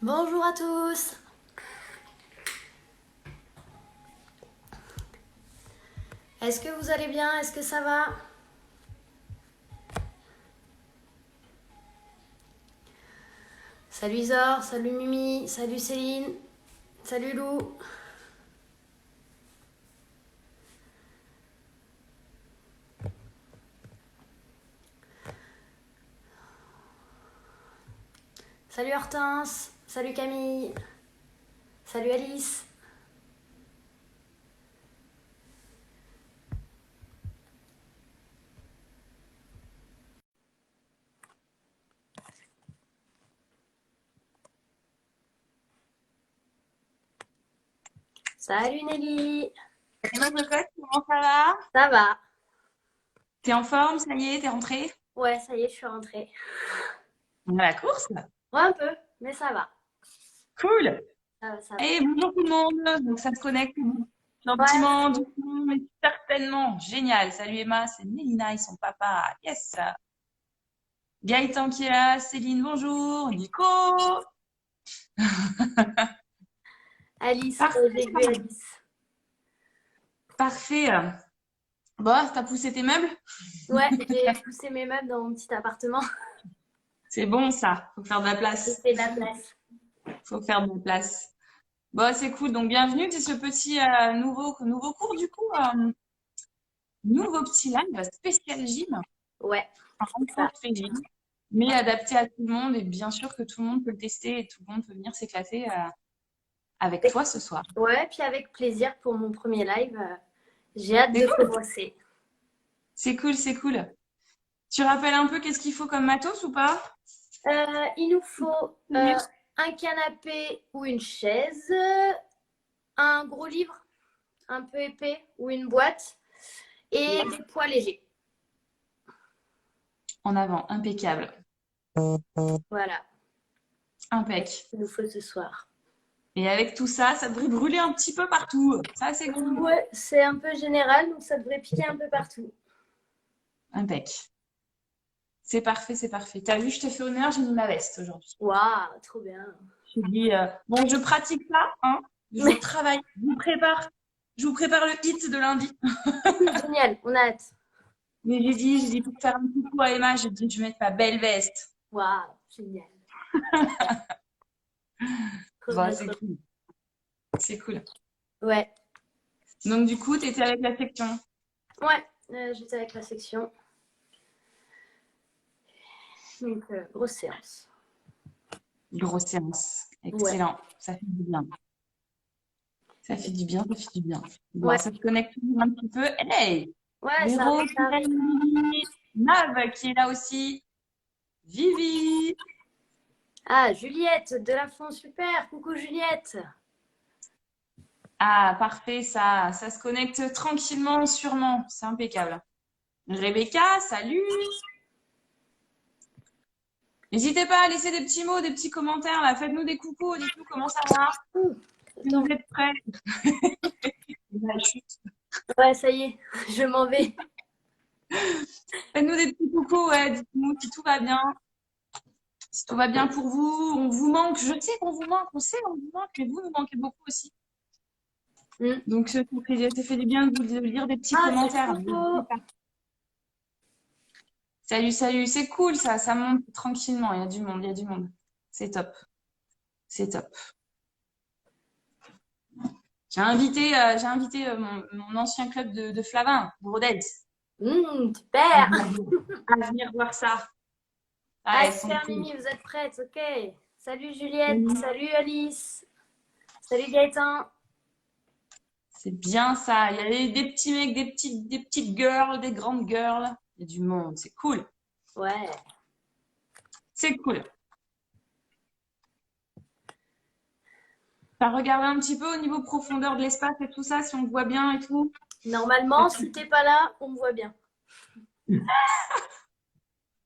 Bonjour à tous. Est-ce que vous allez bien? Est-ce que ça va? Salut Zor, salut Mimi, salut Céline, salut Lou. Salut Hortense, salut Camille, salut Alice. Salut Nelly. Hello cocotte, comment ça va? Ça va? T'es en forme, ça y est, t'es rentrée? Ouais, ça y est, je suis rentrée. On a la course? Ouais, un peu, mais ça va. Cool! Ça va, ça va. Et bonjour tout le monde! Donc ça se connecte Ouais, gentiment, doucement, mais certainement. Génial! Salut Emma, c'est Mélina et son papa. Yes! Gaëtan qui est là, Céline, bonjour! Nico! Alice, Parfait! j'ai vu Alice. Parfait! Bon, t'as poussé tes meubles? Ouais, j'ai poussé mes meubles dans mon petit appartement. C'est bon ça, faut faire de la J'ai place. fait de la place. Faut faire de la place. Bon, c'est cool. Donc bienvenue, c'est ce petit nouveau cours du coup. Nouveau petit live spécial gym, Ouais, un c'est cours ça. fait gym, mais adapté à tout le monde et bien sûr que tout le monde peut le tester et tout le monde peut venir s'éclater avec toi ce soir. Ouais, puis avec plaisir pour mon premier live. J'ai hâte C'est de cool, commencer. c'est cool, c'est cool. Tu rappelles un peu qu'est-ce qu'il faut comme matos ou pas? Il nous faut un canapé ou une chaise, un gros livre un peu épais ou une boîte et des poids légers. En avant, impeccable, Voilà, impec. ce qu'il nous faut ce soir. Et avec tout ça, ça devrait brûler un petit peu partout. Ça, c'est cool. Ouais, c'est un peu général, donc ça devrait piquer un peu partout. Impec. C'est parfait, c'est parfait. T'as vu, je t'ai fait honneur, j'ai mis ma veste aujourd'hui. Waouh, trop bien. Je dis, bon, je pratique pas, hein, je travaille, je vous prépare le hit de lundi. Génial, on a hâte. Mais j'ai dit, pour faire un coucou à Emma, j'ai dit, je vais mettre ma belle veste. Waouh, génial. Trop Bon, bien, c'est trop cool. C'est cool. bien. Ouais, Donc, du coup, tu étais avec la section. ouais, j'étais avec la section. Donc, grosse séance. Grosse séance. Ouais, Excellent. Ça fait du bien. Ça fait du bien, ça fait du bien. Bon, ouais, ça te connecte toujours un petit peu. Hey! ouais, ça Véro, arrive, ça arrive. Lily, Nav qui est là aussi. Vivi. Ah, Juliette, de la fond, super. Coucou Juliette. Ah, parfait, ça se connecte tranquillement, sûrement. C'est impeccable. Rebecca, salut. N'hésitez pas à laisser des petits mots, des petits commentaires là. Faites-nous des coucous, dites-nous comment ça va. Si vous Attends. êtes prêts. La chute. Ouais, ça y est, je m'en vais. Faites-nous des petits coucous, ouais. Dites-nous si tout va bien. Si tout va bien pour vous. On vous manque. Je sais qu'on vous manque. On sait qu'on vous manque. Mais vous nous manquez beaucoup aussi. Mm. Donc, ça fait du bien de vous lire des petits Ah, c'est commentaires. Coco. N'hésitez pas. Salut, salut. C'est cool ça. Ça monte tranquillement. Il y a du monde. Il y a du monde. C'est top. C'est top. J'ai invité mon ancien club de Flavin, de Rodez, à Super. venir, à venir voir ça. Ah, Ah, elles sont super cool. Mimi, vous êtes prêtes, ok. Salut Juliette, salut Alice, salut Gaëtan. C'est bien ça. Il y a des petits mecs, des petites girls, des grandes girls. Il y a du monde. C'est cool. Ouais. C'est cool. T'as regardé un petit peu au niveau profondeur de l'espace et tout ça, si on voit bien et tout. Normalement, si t'es pas là, on me voit bien.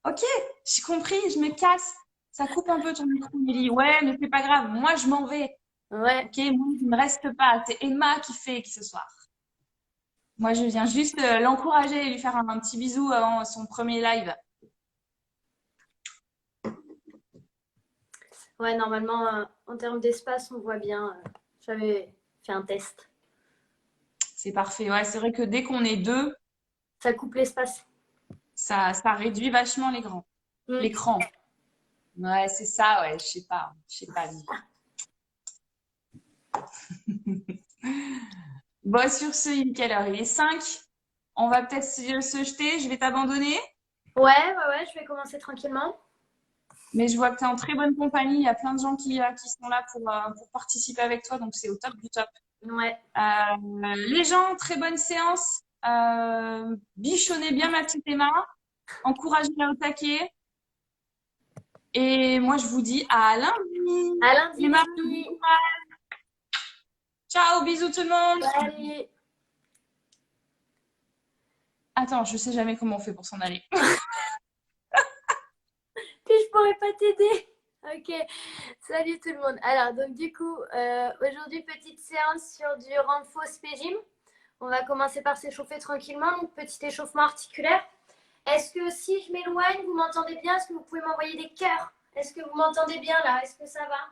Ok, j'ai compris, je me casse. Ça coupe un peu ton micro, Mélie. Ouais, mais c'est pas grave. Moi, je m'en vais. Ouais. Ok, moi, je ne reste pas. C'est Emma qui fait ce soir. Moi, je viens juste l'encourager et lui faire un petit bisou avant son premier live. Ouais, normalement, en termes d'espace, on voit bien. J'avais fait un test. C'est parfait. Ouais, c'est vrai que dès qu'on est deux, Ça coupe l'espace. ça réduit vachement Mm. l'écran. Ouais, c'est ça, ouais, je sais pas. Bon, sur ce, il est quelle heure? Il est 5. On va peut-être se jeter, je vais t'abandonner. Ouais, je vais commencer tranquillement. Mais je vois que tu es en très bonne compagnie. Il y a plein de gens qui sont là pour participer avec toi, donc c'est au top du top. Ouais. Les gens, très bonne séance. Bichonnez bien ma petite Emma. Encouragez-la au taquet. Et moi, je vous dis à lundi. À lundi, Les les mamans, filles. ciao, bisous tout le monde. Salut. Attends, je sais jamais comment on fait pour s'en aller. Puis je pourrais pas t'aider. Ok, salut tout le monde. Alors, donc du coup, aujourd'hui, petite séance sur du renfo spégime. On va commencer par s'échauffer tranquillement, donc petit échauffement articulaire. Est-ce que si je m'éloigne, vous m'entendez bien? Est-ce que vous pouvez m'envoyer des cœurs? Est-ce que vous m'entendez bien là? Est-ce que ça va?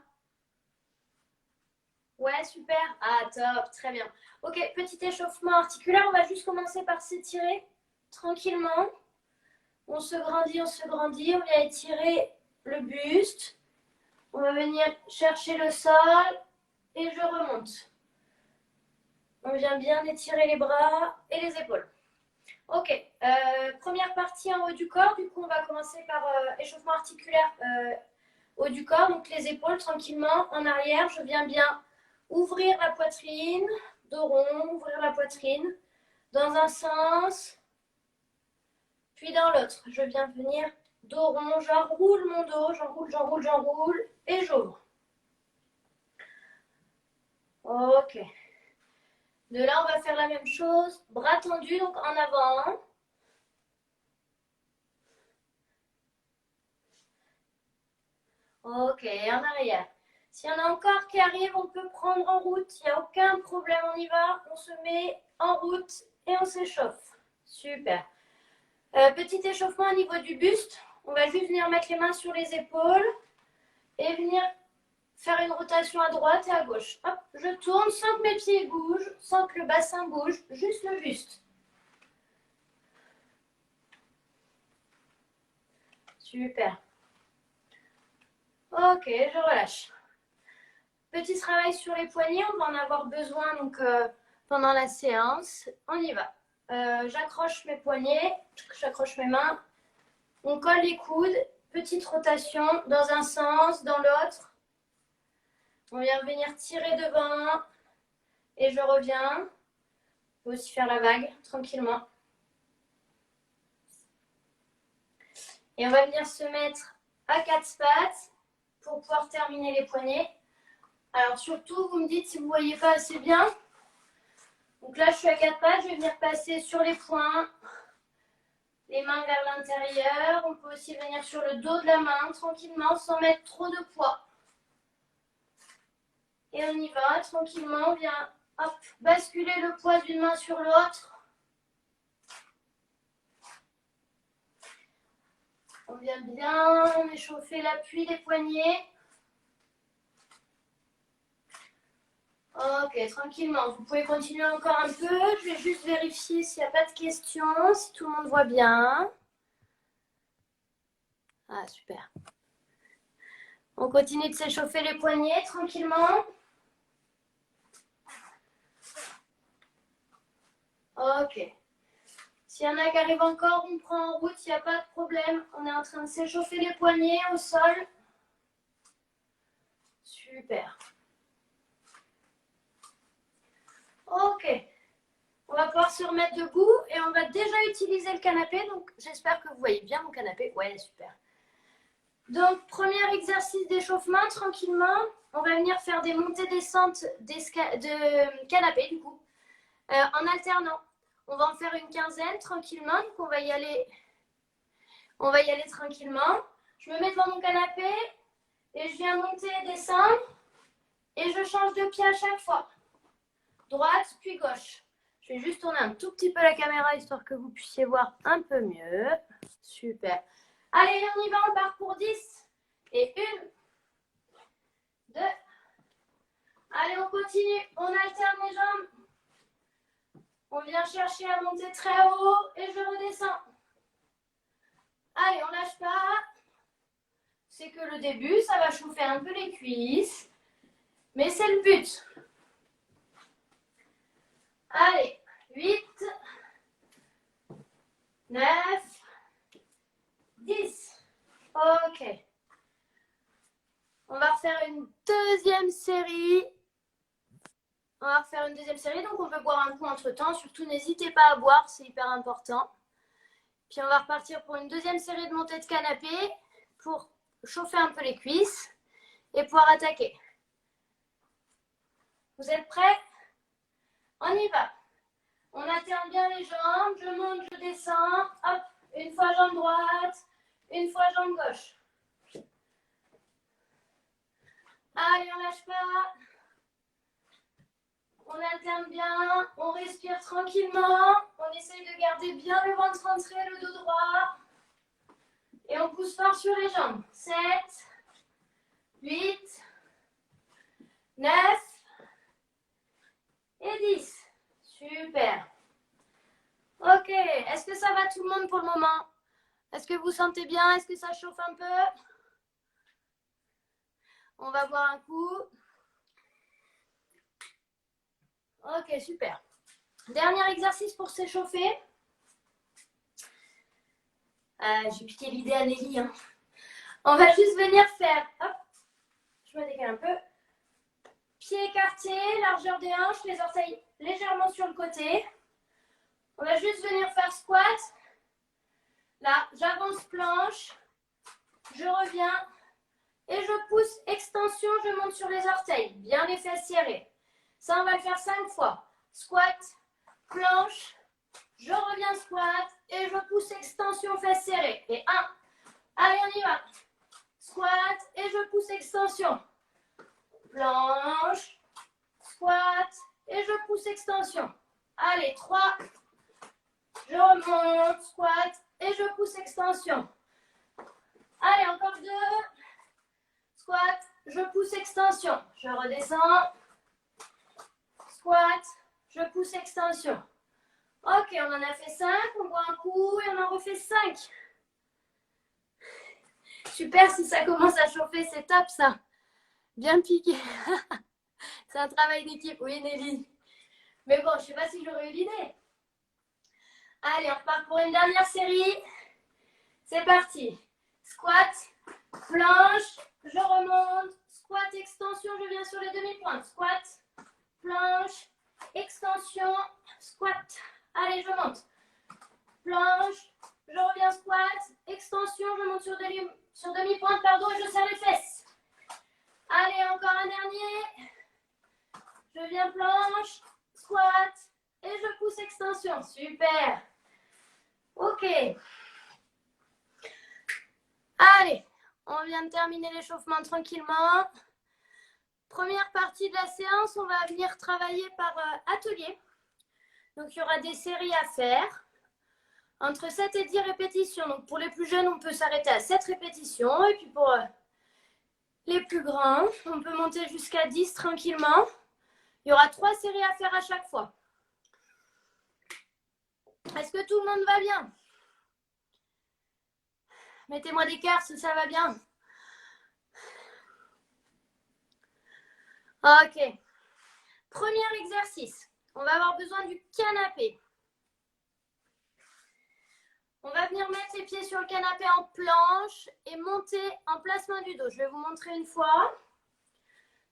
Ouais, super. Ah, top, très bien. Ok, petit échauffement articulaire. On va juste commencer par s'étirer tranquillement. On se grandit, on se grandit. On vient étirer le buste. On va venir chercher le sol et je remonte. On vient bien étirer les bras et les épaules. Ok, première partie en haut du corps. Du coup, on va commencer par échauffement articulaire haut du corps. Donc les épaules tranquillement en arrière. Je viens bien ouvrir la poitrine, dos rond, ouvrir la poitrine dans un sens, puis dans l'autre. Je viens venir dos rond, j'enroule mon dos, j'enroule et j'ouvre. Ok. De là, on va faire la même chose. Bras tendus, donc en avant. Ok, en arrière. S'il y en a encore qui arrivent, on peut prendre en route. Il n'y a aucun problème, on y va. On se met en route et on s'échauffe. Super. Petit échauffement au niveau du buste. On va juste venir mettre les mains sur les épaules et venir faire une rotation à droite et à gauche. Hop, je tourne sans que mes pieds bougent, sans que le bassin bouge, juste le buste. Super. Ok, je relâche. Petit travail sur les poignets, on va en avoir besoin donc, pendant la séance. On y va. J'accroche mes poignets, j'accroche mes mains. On colle les coudes. Petite rotation dans un sens, dans l'autre. On vient venir tirer devant et je reviens. On peut aussi faire la vague tranquillement. Et on va venir se mettre à quatre pattes pour pouvoir terminer les poignets. Alors surtout, vous me dites si vous ne voyez pas assez bien. Donc là, je suis à quatre pattes, je vais venir passer sur les poings, les mains vers l'intérieur. On peut aussi venir sur le dos de la main tranquillement sans mettre trop de poids. Et on y va tranquillement, on vient hop, basculer le poids d'une main sur l'autre. On vient bien échauffer l'appui des poignets. Ok, tranquillement. Vous pouvez continuer encore un peu. Je vais juste vérifier s'il n'y a pas de questions, si tout le monde voit bien. Ah, super. On continue de s'échauffer les poignets tranquillement. Ok. S'il y en a qui arrivent encore, on prend en route, il n'y a pas de problème. On est en train de s'échauffer les poignets au sol. Super. Ok. On va pouvoir se remettre debout et on va déjà utiliser le canapé. Donc, j'espère que vous voyez bien mon canapé. Ouais, super. Donc, premier exercice d'échauffement, tranquillement. On va venir faire des montées-descentes de canapé, du coup, en alternant. On va en faire une quinzaine, tranquillement. Donc, on va y aller tranquillement. Je me mets devant mon canapé et je viens monter et descendre. Et je change de pied à chaque fois. Droite, puis gauche. Je vais juste tourner un tout petit peu la caméra, histoire que vous puissiez voir un peu mieux. Super. Allez, on y va, on part pour 10. Et 1, 2. Allez, on continue. On alterne les jambes. On vient chercher à monter très haut et je redescends. Allez, on lâche pas. C'est que le début, ça va chauffer un peu les cuisses. Mais c'est le but. Allez, 8, 9, 10. Ok. On va refaire une deuxième série. Donc on peut boire un coup entre temps. Surtout, n'hésitez pas à boire, c'est hyper important. Puis on va repartir pour une deuxième série de montées de canapé pour chauffer un peu les cuisses et pouvoir attaquer. Vous êtes prêts? On y va. On alterne bien les jambes. Je monte, je descends. Hop, une fois jambe droite, une fois jambe gauche. Allez, on lâche pas. On alterne bien. On respire tranquillement. On essaye de garder bien le ventre rentré, le dos droit. Et on pousse fort sur les jambes. 7, 8, 9 et 10. Super. Ok. Est-ce que ça va tout le monde pour le moment? Est-ce que vous sentez bien? Est-ce que ça chauffe un peu? On va boire un coup. Ok, super. Dernier exercice pour s'échauffer. J'ai piqué l'idée à Nelly. Hein. On va juste venir faire, hop, je me décale un peu. Pieds écartés, largeur des hanches, les orteils légèrement sur le côté. On va juste venir faire squat. Là, j'avance planche, je reviens et je pousse, extension, je monte sur les orteils. Bien les fesses serrées. Ça, on va le faire 5 fois. Squat, planche, je reviens squat et je pousse, extension, fesses serrées. Et 1. Allez, on y va. Squat et je pousse, extension. Planche, squat et je pousse, extension. Allez, 3. Je remonte, squat et je pousse, extension. Allez, encore 2. Squat, je pousse, extension. Je redescends. Squat, je pousse, extension. Ok, on en a fait 5. On boit un coup et on en refait 5. Super, si ça commence à chauffer, c'est top ça. Bien piqué. C'est un travail d'équipe, oui Nelly. Mais bon, je ne sais pas si j'aurais eu l'idée. Allez, on repart pour une dernière série. C'est parti. Squat, planche, je remonte. Squat, extension, je viens sur les demi-pointes. Squat, planche, extension, squat. Allez, je monte. Planche, je reviens squat, extension, je monte sur demi-pointe, pardon, et je serre les fesses. Allez, encore un dernier. Je viens planche, squat, et je pousse extension. Super. Ok. Allez, on vient de terminer l'échauffement tranquillement. Première partie de la séance, on va venir travailler par atelier. Donc, il y aura des séries à faire. Entre 7 et 10 répétitions. Donc, pour les plus jeunes, on peut s'arrêter à 7 répétitions. Et puis, pour les plus grands, on peut monter jusqu'à 10 tranquillement. Il y aura 3 séries à faire à chaque fois. Est-ce que tout le monde va bien? Mettez-moi des cœurs si ça va bien. Ok. Premier exercice. On va avoir besoin du canapé. On va venir mettre les pieds sur le canapé en planche et monter en placement du dos. Je vais vous montrer une fois.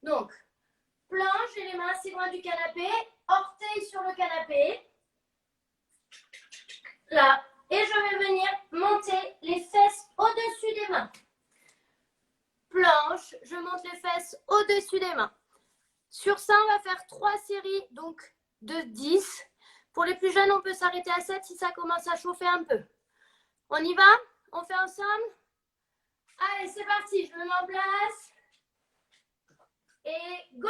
Donc, planche, j'ai les mains assez loin du canapé. Orteils sur le canapé. Là. Et je vais venir monter les fesses au-dessus des mains. Planche, je monte les fesses au-dessus des mains. Sur ça, on va faire 3 séries, donc de 10. Pour les plus jeunes, on peut s'arrêter à 7 si ça commence à chauffer un peu. On y va? On fait ensemble? Allez, c'est parti. Je me mets en place. Et go!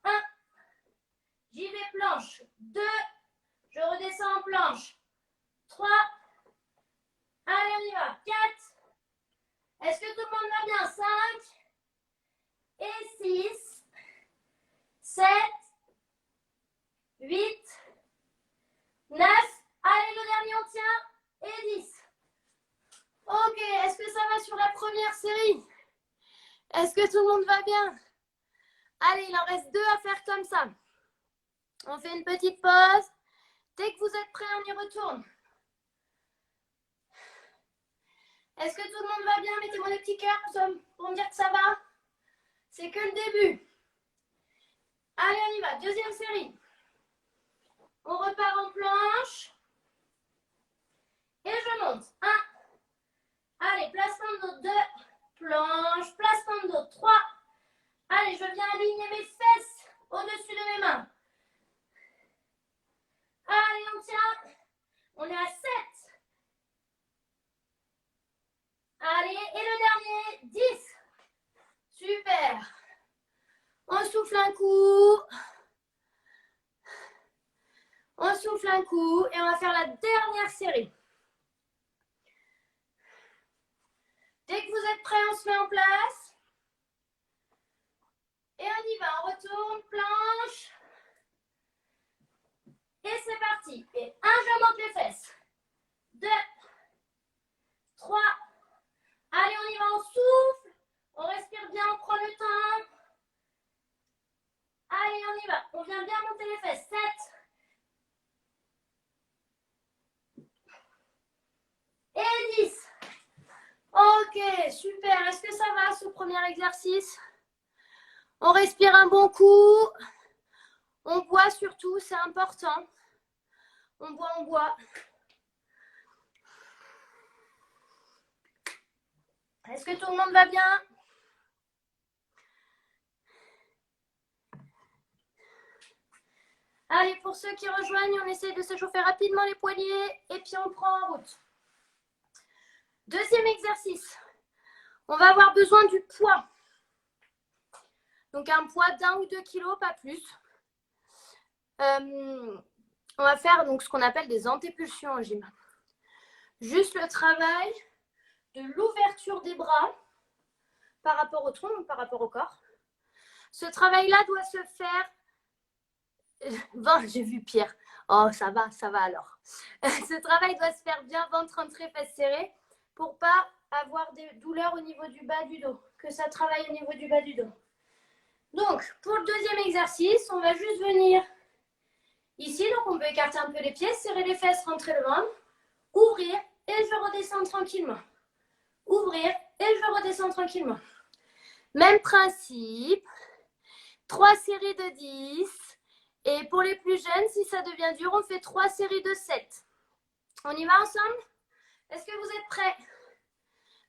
1. J'y vais planche. 2. Je redescends en planche. 3. Allez, on y va. 4. Est-ce que tout le monde va bien? 5. Et 6, 7, 8, 9. Allez, le dernier, on tient. Et 10. Ok, est-ce que ça va sur la première série? Est-ce que tout le monde va bien? Allez, il en reste 2 à faire comme ça. On fait une petite pause. Dès que vous êtes prêts, on y retourne. Est-ce que tout le monde va bien? Mettez-moi des petits cœurs pour me dire que ça va. C'est que le début. Allez, on y va. Deuxième série. On repart en planche. Et je monte. 1. Allez, placement de dos 2. Planche. Placement de dos 3. Allez, je viens aligner mes fesses au-dessus de mes mains. Allez, on tient. On est à 7. Allez, et le dernier, 10. Super. On souffle un coup. On souffle un coup et on va faire la dernière série. Dès que vous êtes prêts, on se met en place. Et on y va, on retourne, planche. Et c'est parti. Et 1, je monte les fesses. 2, 3. Allez, on y va, on souffle. On respire bien, on prend le temps. Allez, on y va. On vient bien monter les fesses. 7. Et 10. Ok, super. Est-ce que ça va ce premier exercice? On respire un bon coup. On boit surtout, c'est important. On boit, on boit. Est-ce que tout le monde va bien? Allez, pour ceux qui rejoignent, on essaie de s'échauffer rapidement les poignets et puis on prend en route. Deuxième exercice. On va avoir besoin du poids. Donc un poids d'1 ou 2 kilos, pas plus. On va faire donc ce qu'on appelle des antépulsions en gym. Juste le travail de l'ouverture des bras par rapport au tronc, donc par rapport au corps. Ce travail-là doit se faire... Bon, j'ai vu Pierre. Oh, ça va alors. Ce travail doit se faire bien ventre rentré, fesses serrées pour pas avoir des douleurs au niveau du bas du dos. Que ça travaille au niveau du bas du dos. Donc, pour le deuxième exercice, on va juste venir ici. Donc, on peut écarter un peu les pieds, serrer les fesses, rentrer le ventre, ouvrir et je redescends tranquillement. Ouvrir et je redescends tranquillement. Même principe. 3 séries de 10. Et pour les plus jeunes, si ça devient dur, on fait 3 séries de 7. On y va ensemble? Est-ce que vous êtes prêts?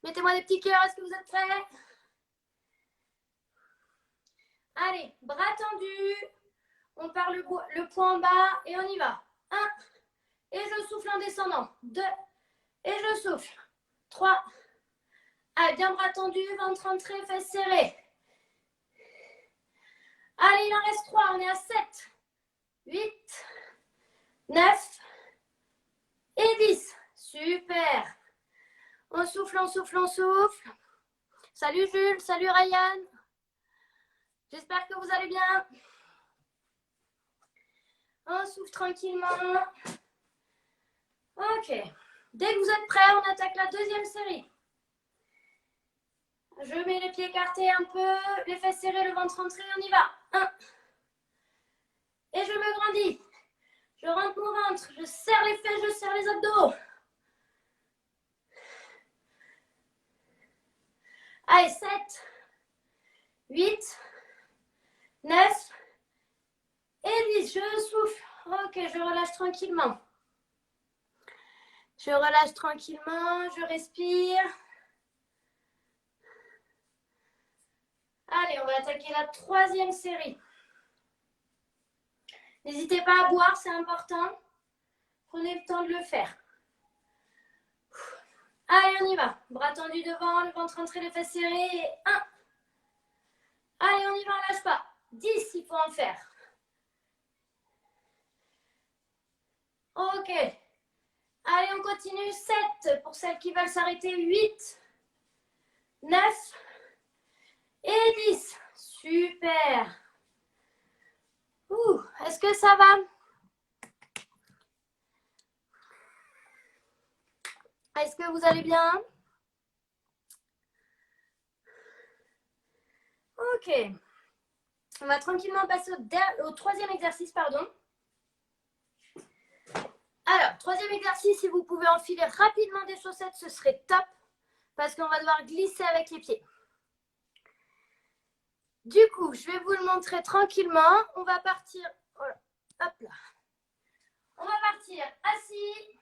Mettez-moi des petits cœurs. Est-ce que vous êtes prêts? Allez, bras tendus. On part le poing en bas et on y va. 1. Et je souffle en descendant. 2. Et je souffle. 3. Allez, bien bras tendus, ventre rentré, fesses serrées. Allez, il en reste 3. On est à 7. 8. 9. Et 10. Super. On souffle, on souffle, on souffle. Salut Jules, salut Ryan. J'espère que vous allez bien. On souffle tranquillement. Ok. Dès que vous êtes prêts, on attaque la deuxième série. Je mets les pieds écartés un peu, les fesses serrées, le ventre rentré, on y va. 1. Et je me grandis. Je rentre mon ventre, je serre les fesses, je serre les abdos. Allez, 7, 8, 9 et 10. Je souffle. Ok, je relâche tranquillement. Je relâche tranquillement, je respire. Allez, on va attaquer la troisième série. N'hésitez pas à boire, c'est important. Prenez le temps de le faire. Allez, on y va. Bras tendus devant, le ventre rentré, les fesses serrées. Et 1. Allez, on y va, on lâche pas. 10, il faut en faire. Ok. Allez, on continue. 7 pour celles qui veulent s'arrêter. 8, 9 et 10. Super. Est-ce que ça va? Est-ce que vous allez bien? Ok. On va tranquillement passer au troisième exercice, pardon. Alors, troisième exercice, si vous pouvez enfiler rapidement des chaussettes, ce serait top. Parce qu'on va devoir glisser avec les pieds. Du coup, je vais vous le montrer tranquillement. On va partir, voilà, hop là. On va partir assis,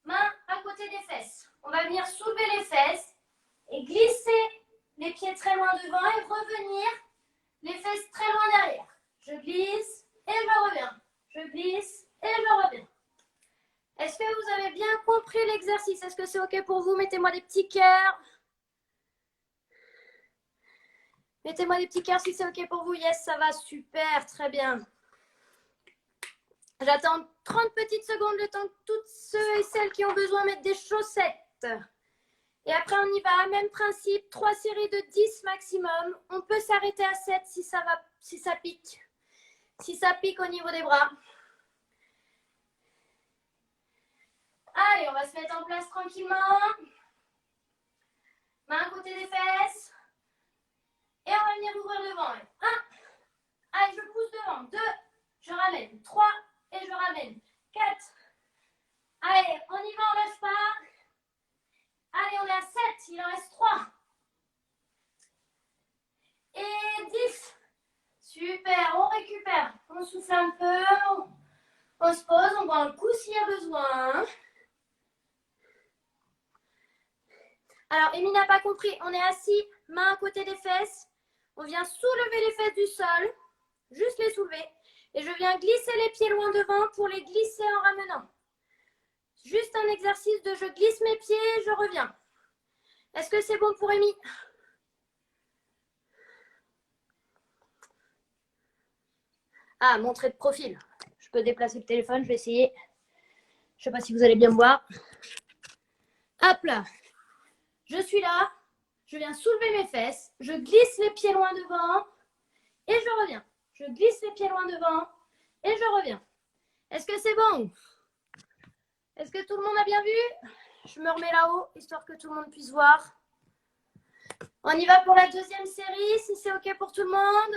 main à côté des fesses. On va venir soulever les fesses et glisser les pieds très loin devant et revenir les fesses très loin derrière. Je glisse et je reviens. Je glisse et je reviens. Est-ce que vous avez bien compris l'exercice? Est-ce que c'est OK pour vous? Mettez-moi des petits cœurs. Mettez-moi des petits cœurs si c'est OK pour vous. Yes, ça va, super, très bien. J'attends 30 petites secondes le temps que toutes ceux et celles qui ont besoin mettent des chaussettes. Et après, on y va. Même principe, 3 séries de 10 maximum. On peut s'arrêter à 7 si ça va, si ça pique. Si ça pique au niveau des bras. Allez, on va se mettre en place tranquillement. Main à côté des fesses. Et on va venir ouvrir devant. 1. Allez, je pousse devant. 2. Je ramène. 3. Et je ramène. 4. Allez, on y va, on lâche pas. Allez, on est à 7. Il en reste 3. Et 10. Super, on récupère. On souffle un peu. On se pose, on boit un coup s'il y a besoin. Alors, Amy n'a pas compris. On est assis, main à côté des fesses. On vient soulever les fesses du sol. Juste les soulever. Et je viens glisser les pieds loin devant pour les glisser en ramenant. Juste un exercice de je glisse mes pieds, je reviens. Est-ce que c'est bon pour Amy? Ah, montrer de profil. Je peux déplacer le téléphone, je vais essayer. Je ne sais pas si vous allez bien me voir. Hop là. Je suis là. Je viens soulever mes fesses. Je glisse les pieds loin devant. Et je reviens. Je glisse les pieds loin devant. Et je reviens. Est-ce que c'est bon? Est-ce que tout le monde a bien vu? Je me remets là-haut, histoire que tout le monde puisse voir. On y va pour la deuxième série, si c'est OK pour tout le monde.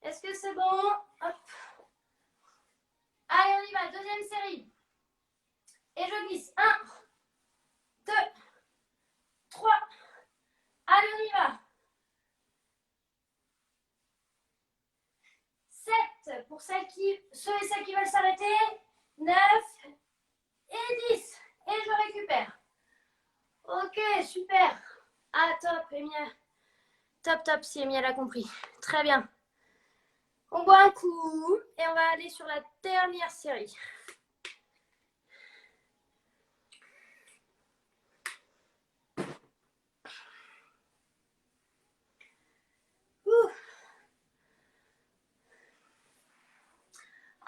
Est-ce que c'est bon? Hop. Allez, on y va, deuxième série. Et je glisse. 1, 2, 3. Allez, on y va. 7 pour ceux et celles qui veulent s'arrêter. 9 et 10. Et je récupère. OK, super. Ah, top, Emilia. Top, top, si Emilia a compris. Très bien. On boit un coup et on va aller sur la dernière série.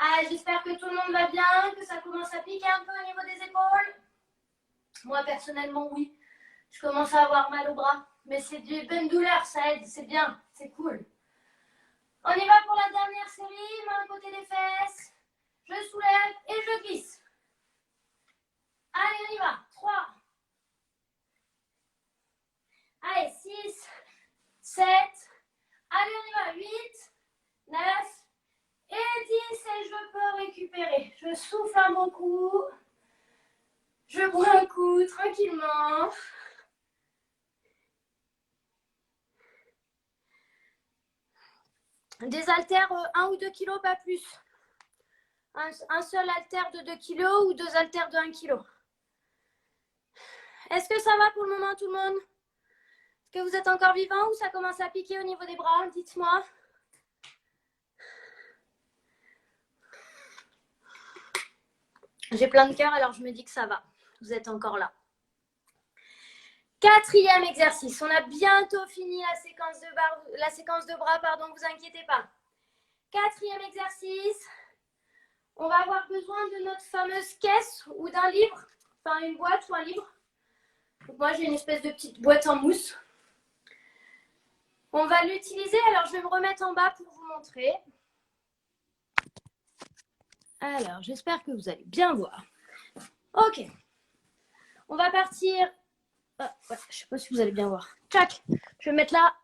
Ah, j'espère que tout le monde va bien, que ça commence à piquer un peu au niveau des épaules. Moi, personnellement, oui. Je commence à avoir mal au bras. Mais c'est du bonne douleur, ça aide, c'est bien, c'est cool. On y va pour la dernière série, main à côté des fesses. Je soulève et je glisse. Allez, on y va. 3. Allez, 6, 7. Allez, on y va. 8, 9 et 10. Et je peux récupérer. Je souffle un bon coup. Je bois un coup tranquillement. Des haltères 1 ou 2 kilos, pas plus. Un seul haltère de 2 kilos ou 2 haltères de 1 kilo. Est-ce que ça va pour le moment tout le monde? Est-ce que vous êtes encore vivant ou ça commence à piquer au niveau des bras? Dites-moi. J'ai plein de cœur, alors je me dis que ça va. Vous êtes encore là. Quatrième exercice. On a bientôt fini la séquence de bras, pardon, vous inquiétez pas. Quatrième exercice. On va avoir besoin de notre fameuse caisse ou d'un livre. Enfin, une boîte ou un livre. Donc moi, j'ai une espèce de petite boîte en mousse. On va l'utiliser. Alors, je vais me remettre en bas pour vous montrer. Alors, j'espère que vous allez bien voir. Ok. On va partir. Oh, ouais, je ne sais pas si vous allez bien voir. Tchac. Je vais mettre là.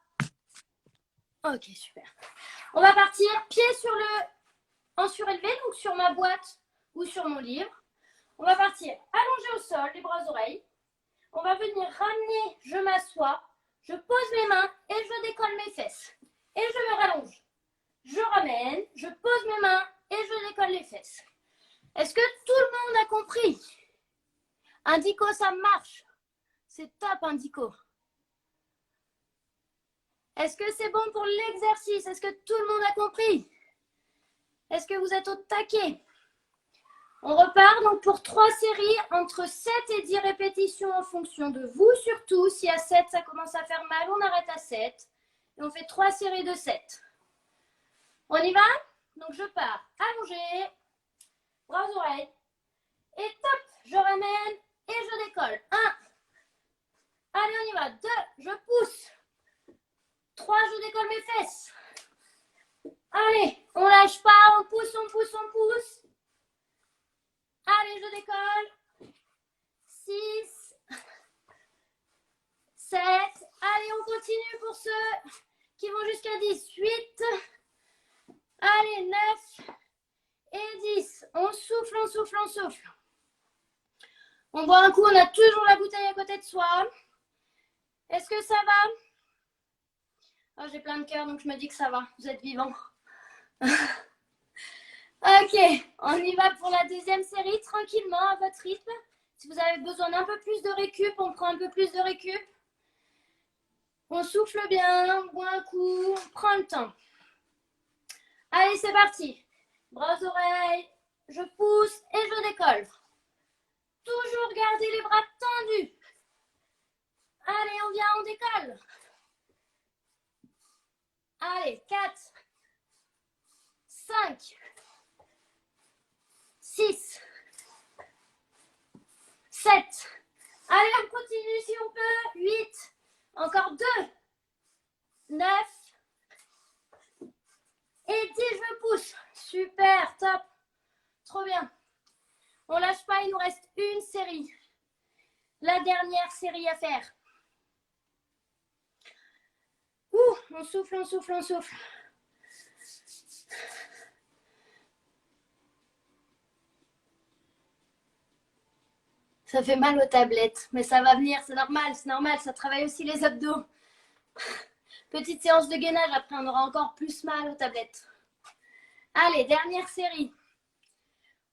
Ok, super. On va partir pied en surélevé, donc sur ma boîte ou sur mon livre. On va partir allongé au sol, les bras aux oreilles. On va venir ramener, je m'assois, je pose mes mains et je décolle mes fesses. Et je me rallonge. Je ramène, je pose mes mains et je décolle les fesses. Est-ce que tout le monde a compris? Indico, ça marche. C'est top, Indico. Est-ce que c'est bon pour l'exercice? Est-ce que tout le monde a compris? Est-ce que vous êtes au taquet? On repart donc pour 3 séries entre 7 et 10 répétitions en fonction de vous surtout. Si à 7 ça commence à faire mal, on arrête à 7. Et on fait 3 séries de 7. On y va? Donc je pars allongé, bras aux oreilles. Et top, je ramène et je décolle. 1. Allez, on y va. 2, je pousse. 3, je décolle mes fesses. Allez, on lâche pas, on pousse, on pousse, on pousse. Allez, je décolle. 6, 7. Allez, on continue pour ceux qui vont jusqu'à 10. 8. Allez, 9 et 10. On souffle, on souffle, on souffle. On boit un coup, on a toujours la bouteille à côté de soi. Est-ce que ça va? Oh, j'ai plein de cœur, donc je me dis que ça va. Vous êtes vivants. Ok, on y va pour la deuxième série, tranquillement, à votre rythme. Si vous avez besoin d'un peu plus de récup, on prend un peu plus de récup. On souffle bien, on boit un coup, on prend le temps. Allez, c'est parti. Bras aux oreilles, je pousse et je décolle. Toujours garder les bras tendus. Allez, on vient, on décolle. Allez, 4, 5, 6, 7. Allez, on continue si on peut. 8. Encore 2. 9. Et 10, je pousse. Super, top. Trop bien. On lâche pas, il nous reste une série. La dernière série à faire. Ouh, on souffle, on souffle, on souffle. Ça fait mal aux tablettes, mais ça va venir, c'est normal, ça travaille aussi les abdos. Petite séance de gainage, après on aura encore plus mal aux tablettes. Allez, dernière série.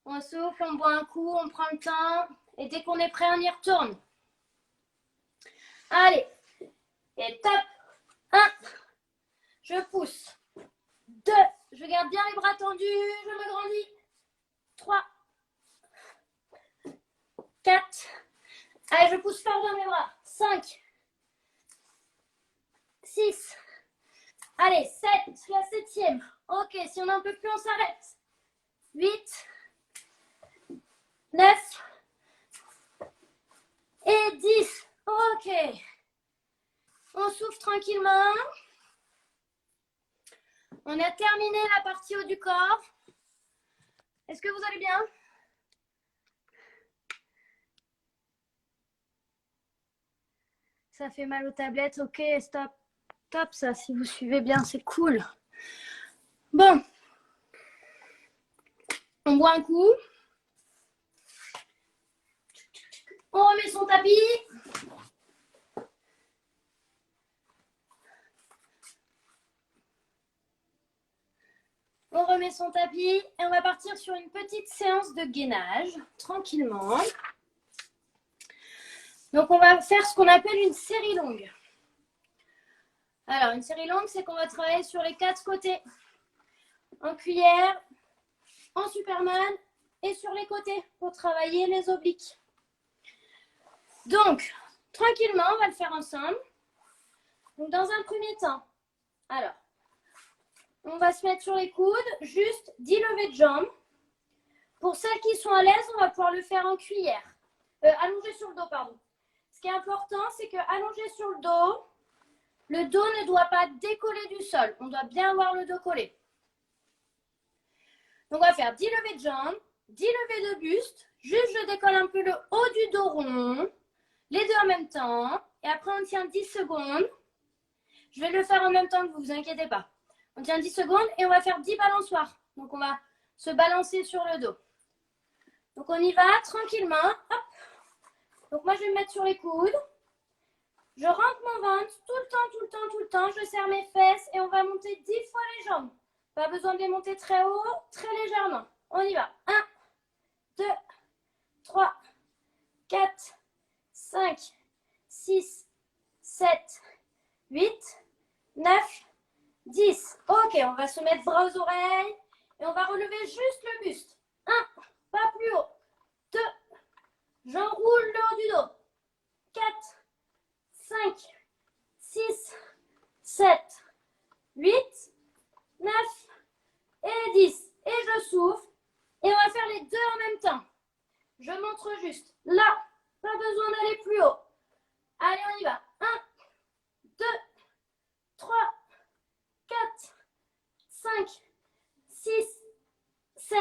On souffle, on boit un coup, on prend le temps, et dès qu'on est prêt, on y retourne. Allez, et top. 1, je pousse. 2, je garde bien les bras tendus, je me grandis. 3, 4, allez, je pousse fort dans mes bras. 5, 6, allez, 7, la 7e. Ok, si on n'en peut plus, on s'arrête. 8, 9 et 10. Ok. On souffle tranquillement. On a terminé la partie haut du corps. Est-ce que vous allez bien? Ça fait mal aux tablettes. Ok, stop. Top ça, si vous suivez bien, c'est cool. Bon. On boit un coup. On remet son tapis. On remet son tapis et on va partir sur une petite séance de gainage, tranquillement. Donc, on va faire ce qu'on appelle une série longue. Alors, une série longue, c'est qu'on va travailler sur les 4 côtés. En cuillère, en Superman et sur les côtés pour travailler les obliques. Donc, tranquillement, on va le faire ensemble. Donc, dans un premier temps, alors, on va se mettre sur les coudes, juste 10 levées de jambes. Pour celles qui sont à l'aise, on va pouvoir le faire en cuillère. Allongé sur le dos, pardon. Ce qui est important, c'est que allongé sur le dos, Le dos ne doit pas décoller du sol. On doit bien avoir le dos collé. Donc, on va faire 10 levées de jambes, 10 levées de buste. Juste, je décolle un peu le haut du dos rond. Les deux en même temps. Et après, on tient 10 secondes. Je vais le faire en même temps que vous, ne vous inquiétez pas. On tient 10 secondes et on va faire 10 balançoires. Donc, on va se balancer sur le dos. Donc, on y va tranquillement. Hop. Donc, moi, je vais me mettre sur les coudes. Je rentre mon ventre tout le temps, tout le temps, tout le temps. Je serre mes fesses et on va monter 10 fois les jambes. Pas besoin de les monter très haut, très légèrement. On y va. 1, 2, 3, 4, 5, 6, 7, 8, 9, 10. Ok, on va se mettre bras aux oreilles et on va relever juste le buste. 1, pas plus haut. 2, j'enroule le haut du dos. 4, 5, 6, 7, 8, 9 et 10. Et je souffle. Et on va faire les deux en même temps. Je montre juste. Là, pas besoin d'aller plus haut. Allez, on y va. 1, 2, 3, 4, 5, 6, 7,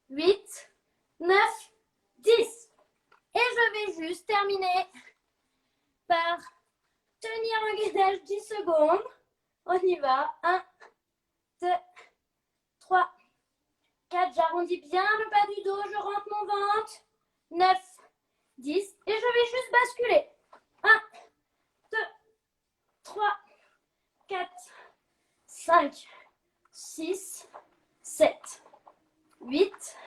8, 9, 10. Et je vais juste terminer par tenir un gainage 10 secondes. On y va. 1, 2, 3, 4. J'arrondis bien le bas du dos. Je rentre mon ventre. 9, 10. Et je vais juste basculer. 1, 2, 3, 4, 5, 6, 7, 8,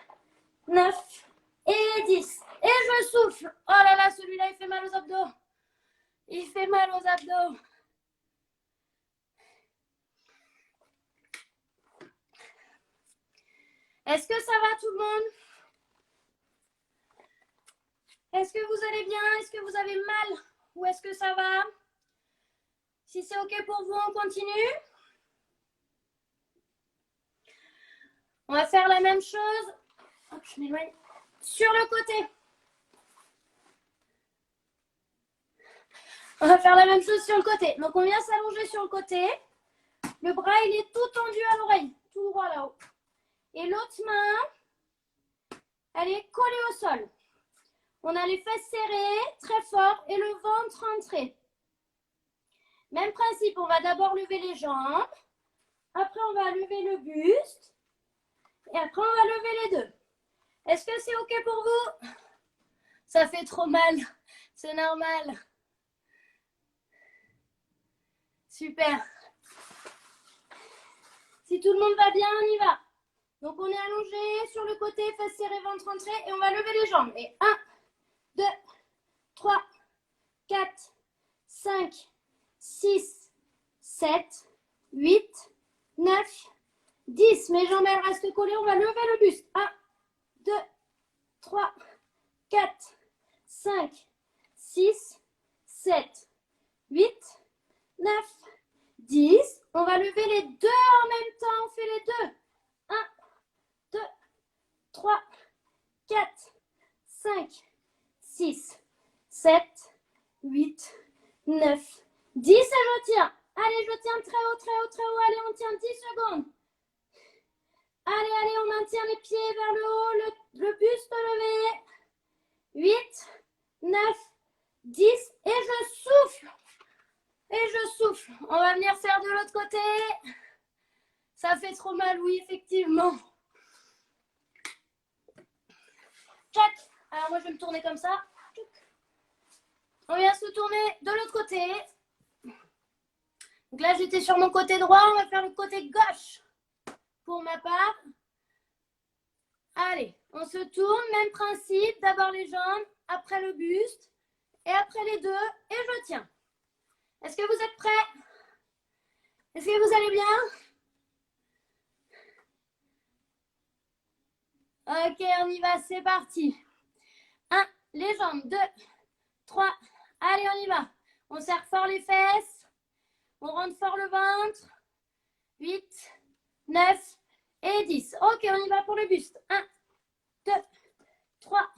9 et 10. Et je souffle. Oh là là, celui-là, il fait mal aux abdos. Il fait mal aux abdos. Est-ce que ça va tout le monde? Est-ce que vous allez bien? Est-ce que vous avez mal? Ou est-ce que ça va? Si c'est OK pour vous, on continue. On va faire la même chose. Hop, je m'éloigne. Sur le côté. On va faire la même chose sur le côté. Donc, on vient s'allonger sur le côté. Le bras, il est tout tendu à l'oreille. Tout droit là-haut. Et l'autre main, elle est collée au sol. On a les fesses serrées, très fort, et le ventre rentré. Même principe, on va d'abord lever les jambes. Après, on va lever le buste. Et après, on va lever les deux. Est-ce que c'est OK pour vous? Ça fait trop mal. C'est normal. Super. Si tout le monde va bien, on y va. Donc, on est allongé sur le côté, fesses serrées, ventre rentré, et on va lever les jambes. Et 1, 2, 3, 4, 5, 6, 7, 8, 9, 10. Mes jambes, elles restent collées. On va lever le buste. 1, 2, 3, 4, 5, 6, 7, 8, 9, 10. On va lever les deux en même temps. On fait les deux. 1, 2, 3, 4, 5, 6, 7, 8, 9, 10. Et je tiens. Allez, je tiens très haut, très haut, très haut. Allez, on tient 10 secondes. Allez, allez, on maintient les pieds vers le haut, le buste levé. 8, 9, 10. Et je souffle. Et je souffle. On va venir faire de l'autre côté. Ça fait trop mal, oui, effectivement. Tchac. Alors, moi, je vais me tourner comme ça. On vient se tourner de l'autre côté. Donc là, j'étais sur mon côté droit. On va faire le côté gauche pour ma part. Allez, on se tourne. Même principe. D'abord les jambes, après le buste. Et après les deux. Et je tiens. Est-ce que vous êtes prêts? Est-ce que vous allez bien? Ok, on y va. C'est parti. 1, les jambes. 2, 3. Allez, on y va. On serre fort les fesses. On rentre fort le ventre. 8, 9 et 10. Ok, on y va pour le buste. 1, 2, 3,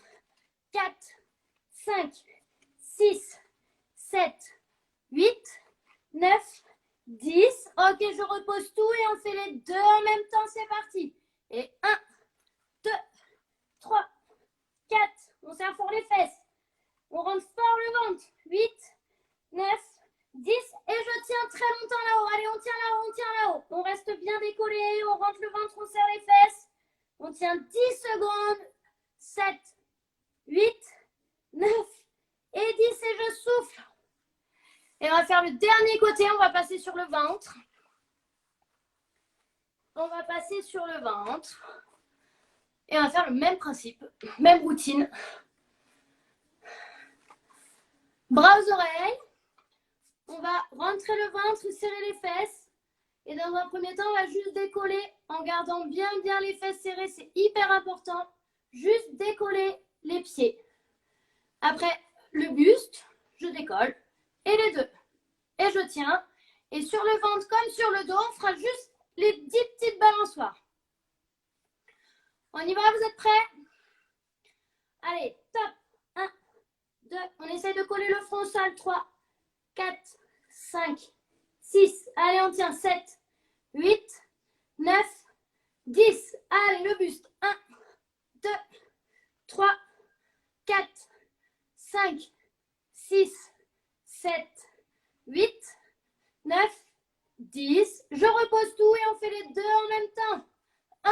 4, 5, 6, 7, 8, 9, 10. Ok, je repose tout et on fait les deux en même temps. C'est parti. Et 1, 2, 3, 4. On serre fort les fesses. On rentre fort le ventre. 8, 9, 10. Et je tiens très longtemps là-haut. Allez, on tient là-haut, on tient là-haut. On reste bien décollé. On rentre le ventre, on serre les fesses. On tient 10 secondes. 7, 8, 9 et 10. Et je souffle. Et on va faire le dernier côté. On va passer sur le ventre. On va passer sur le ventre. Et on va faire le même principe. Même routine. Bras aux oreilles. On va rentrer le ventre, serrer les fesses. Et dans un premier temps, on va juste décoller en gardant bien les fesses serrées. C'est hyper important. Juste décoller les pieds. Après, le buste, je décolle. Et les deux. Et je tiens. Et sur le ventre comme sur le dos, on fera juste les 10 petites balançoires. On y va, vous êtes prêts? Allez, top. 1, 2. On essaie de coller le front au sol. 3, 4, 5, 6. Allez, on tient. 7, 8, 9, 10. Allez, le buste. 1, 2, 3, 4, 5, 6, 7, 8, 9, 10. Je repose tout et on fait les deux en même temps. 1,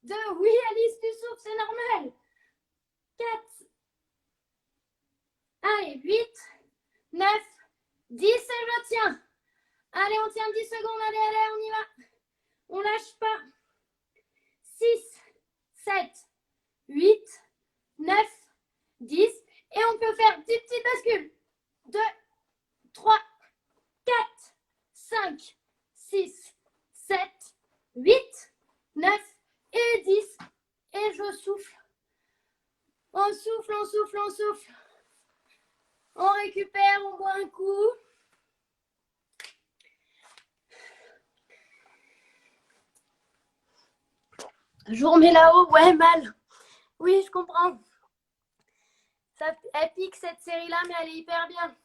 2. Oui, Alice, tu souffles, c'est normal. 4. Allez, 8, 9, 10 et je tiens. Allez, on tient 10 secondes. Allez, on y va. On lâche pas. 6, 7, 8, 9, 10. Et on peut faire 10 petites bascules. 2, 3, 4, 5, 6, 7, 8, 9 et 10. Et je souffle. On souffle, on souffle, on souffle. On récupère, on boit un coup. Je vous remets là-haut, ouais, mal. Oui, je comprends. Ça, elle pique cette série-là, mais elle est hyper bien.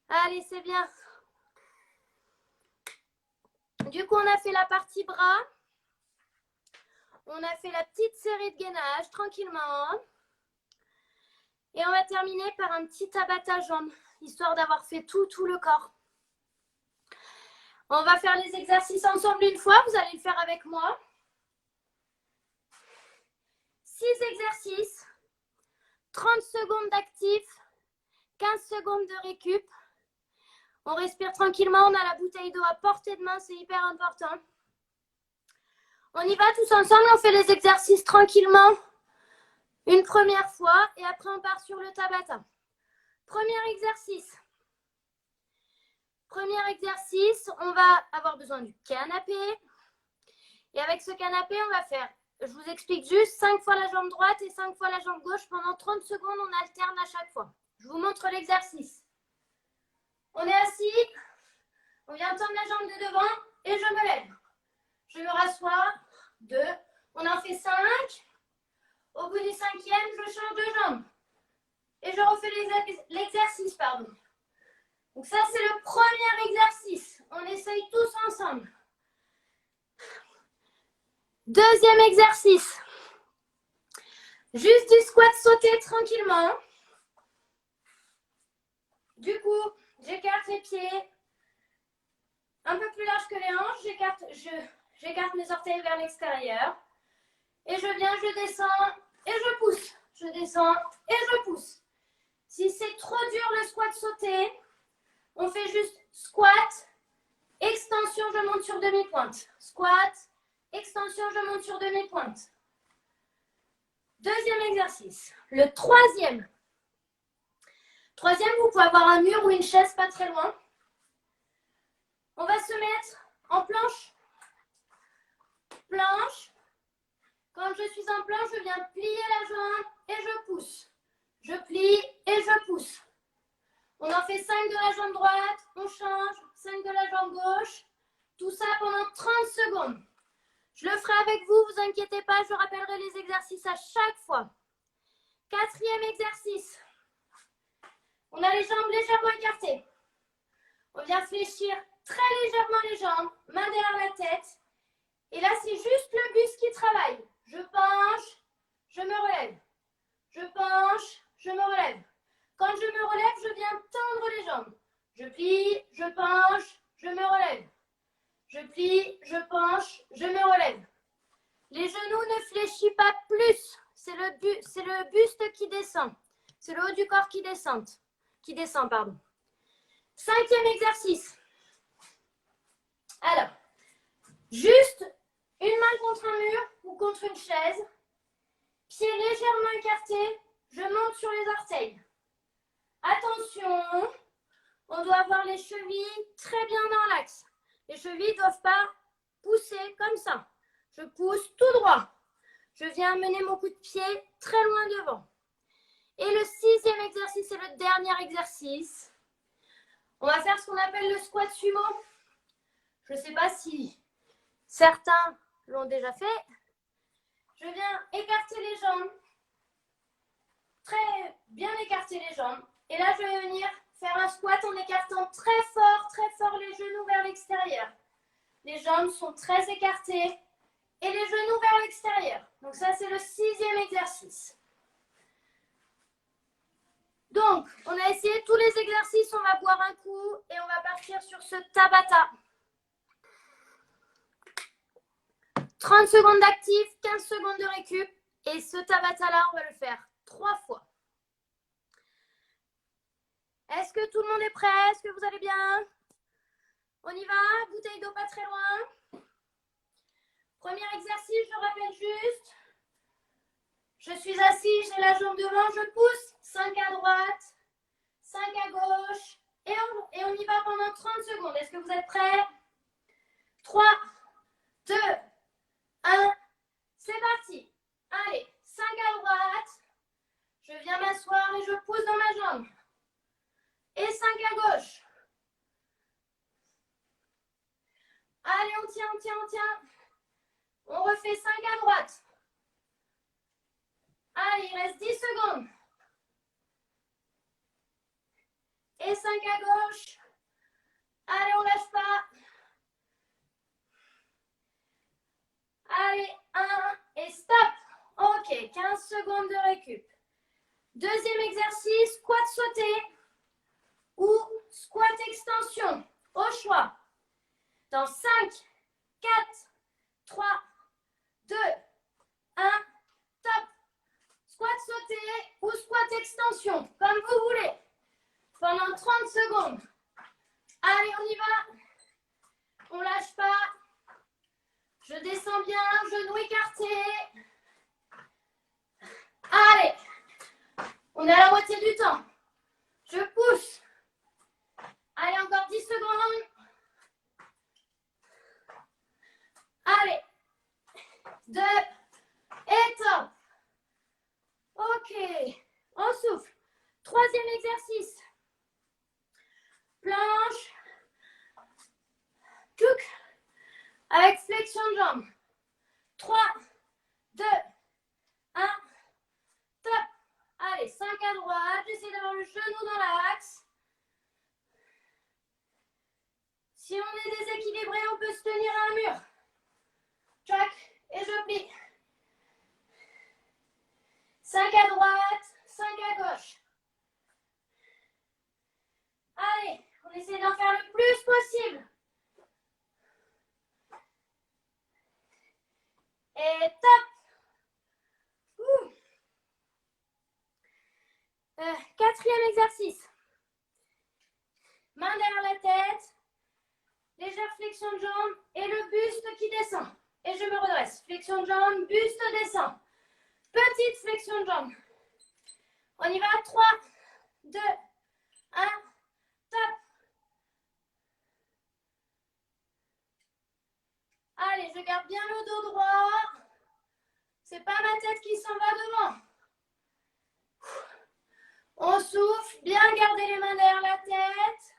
Allez, c'est bien. Du coup, on a fait la partie bras. On a fait la petite série de gainage tranquillement. Et on va terminer par un petit Tabata jambes, histoire d'avoir fait tout le corps. On va faire les exercices ensemble une fois. Vous allez le faire avec moi. 6 exercices. 30 secondes d'actif. 15 secondes de récup. On respire tranquillement. On a la bouteille d'eau à portée de main. C'est hyper important. On y va tous ensemble. On fait les exercices tranquillement. Une première fois. Et après, on part sur le Tabata. Premier exercice. Premier exercice, on va avoir besoin du canapé. Et avec ce canapé, on va faire, je vous explique juste, 5 fois la jambe droite et 5 fois la jambe gauche. Pendant 30 secondes, on alterne à chaque fois. Je vous montre l'exercice. On est assis, on vient tendre la jambe de devant et je me lève. Je me rassois, 2, on en fait 5. Au bout du 5e, je change de jambe. Et je refais l'exercice, pardon. Donc ça, c'est le premier exercice. On essaye tous ensemble. Deuxième exercice. Juste du squat sauté tranquillement. Du coup, j'écarte les pieds un peu plus large que les hanches. J'écarte mes orteils vers l'extérieur. Et je viens, je descends et je pousse. Je descends et je pousse. Si c'est trop dur le squat sauté, on fait juste squat, extension, je monte sur demi-pointe. Squat, extension, je monte sur demi-pointe. Deuxième exercice. Le troisième. Troisième, vous pouvez avoir un mur ou une chaise pas très loin. On va se mettre en planche. Planche. Quand je suis en planche, je viens plier la jambe et je pousse. Je plie et je pousse. On en fait 5 de la jambe droite, on change, 5 de la jambe gauche. Tout ça pendant 30 secondes. Je le ferai avec vous, vous inquiétez pas, je rappellerai les exercices à chaque fois. Quatrième exercice. On a les jambes légèrement écartées. On vient fléchir très légèrement les jambes, main derrière la tête. Et là, c'est juste le buste qui travaille. Je penche, je me relève. Je penche, je me relève. Quand je me relève, je viens tendre les jambes. Je plie, je penche, je me relève. Je plie, je penche, je me relève. Les genoux ne fléchissent pas plus. C'est le buste qui descend. C'est le haut du corps qui descend. Pardon. 5e exercice. Alors, juste une main contre un mur ou contre une chaise. Pieds légèrement écartés. Je monte sur les orteils. Attention, on doit avoir les chevilles très bien dans l'axe. Les chevilles ne doivent pas pousser comme ça. Je pousse tout droit. Je viens mener mon coup de pied très loin devant. Et le 6e exercice, c'est le dernier exercice. On va faire ce qu'on appelle le squat sumo. Je ne sais pas si certains l'ont déjà fait. Je viens écarter les jambes. Très bien écarter les jambes. Et là, je vais venir faire un squat en écartant très fort les genoux vers l'extérieur. Les jambes sont très écartées et les genoux vers l'extérieur. Donc ça, c'est le 6e exercice. Donc, on a essayé tous les exercices, on va boire un coup et on va partir sur ce Tabata. 30 secondes d'actif, 15 secondes de récup. Et ce Tabata-là, on va le faire 3 fois. Est-ce que tout le monde est prêt? Est-ce que vous allez bien? On y va? Bouteille d'eau pas très loin. Premier exercice, je rappelle juste. Je suis assise, j'ai la jambe devant, je pousse. 5 à droite, 5 à gauche. Et on y va pendant 30 secondes. Est-ce que vous êtes prêts? 3, 2, 1. C'est parti. Allez, 5 à droite. Je viens m'asseoir et je pousse dans ma jambe. Et 5 à gauche. Allez, on tient, on tient, on tient. On refait 5 à droite. Allez, il reste 10 secondes. Et 5 à gauche. Allez, on lâche pas. Allez, 1 et stop. Ok, 15 secondes de récup. Deuxième exercice, squat sauté ou squat extension. Au choix. Dans 5, 4, 3, 2, 1, top. Squat sauté ou squat extension, comme vous voulez. Pendant 30 secondes. Allez, on y va. On lâche pas. Je descends bien, genoux écartés. Allez. On est à la moitié du temps. Je pousse. Allez, encore 10 secondes. Allez. 2 et top. Ok. On souffle. Troisième exercice. Planche. Cook. Avec flexion de jambe. 3, 2, 1. Top. Allez, 5 à droite. J'essaie d'avoir le genou dans l'axe. Si on est déséquilibré, on peut se tenir à un mur. Trac. Et je plie. 5 à droite, 5 à gauche. Allez, on essaie d'en faire le plus possible. Et top. Quatrième exercice. Main derrière la tête. Légère flexion de jambe et le buste qui descend. Et je me redresse. Flexion de jambe, buste descend. Petite flexion de jambe. On y va. 3, 2, 1. Top. Allez, je garde bien le dos droit. C'est pas ma tête qui s'en va devant. On souffle. Bien garder les mains derrière la tête.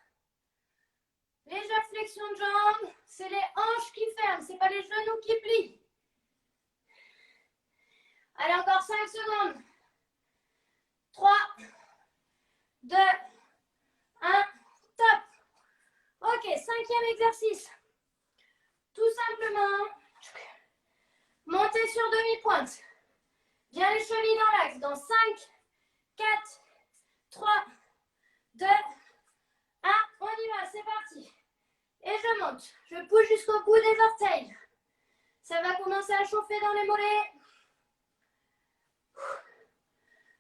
Légère flexion de jambe. C'est les hanches qui ferment. C'est pas les genoux qui plient. Allez, encore 5 secondes. 3, 2, 5e exercice. Tout simplement, montez sur demi-pointe. Bien les chevilles dans l'axe. Dans 5, 4, 3, 2, 1. On y va, c'est parti. Et je monte. Je pousse jusqu'au bout des orteils. Ça va commencer à chauffer dans les mollets.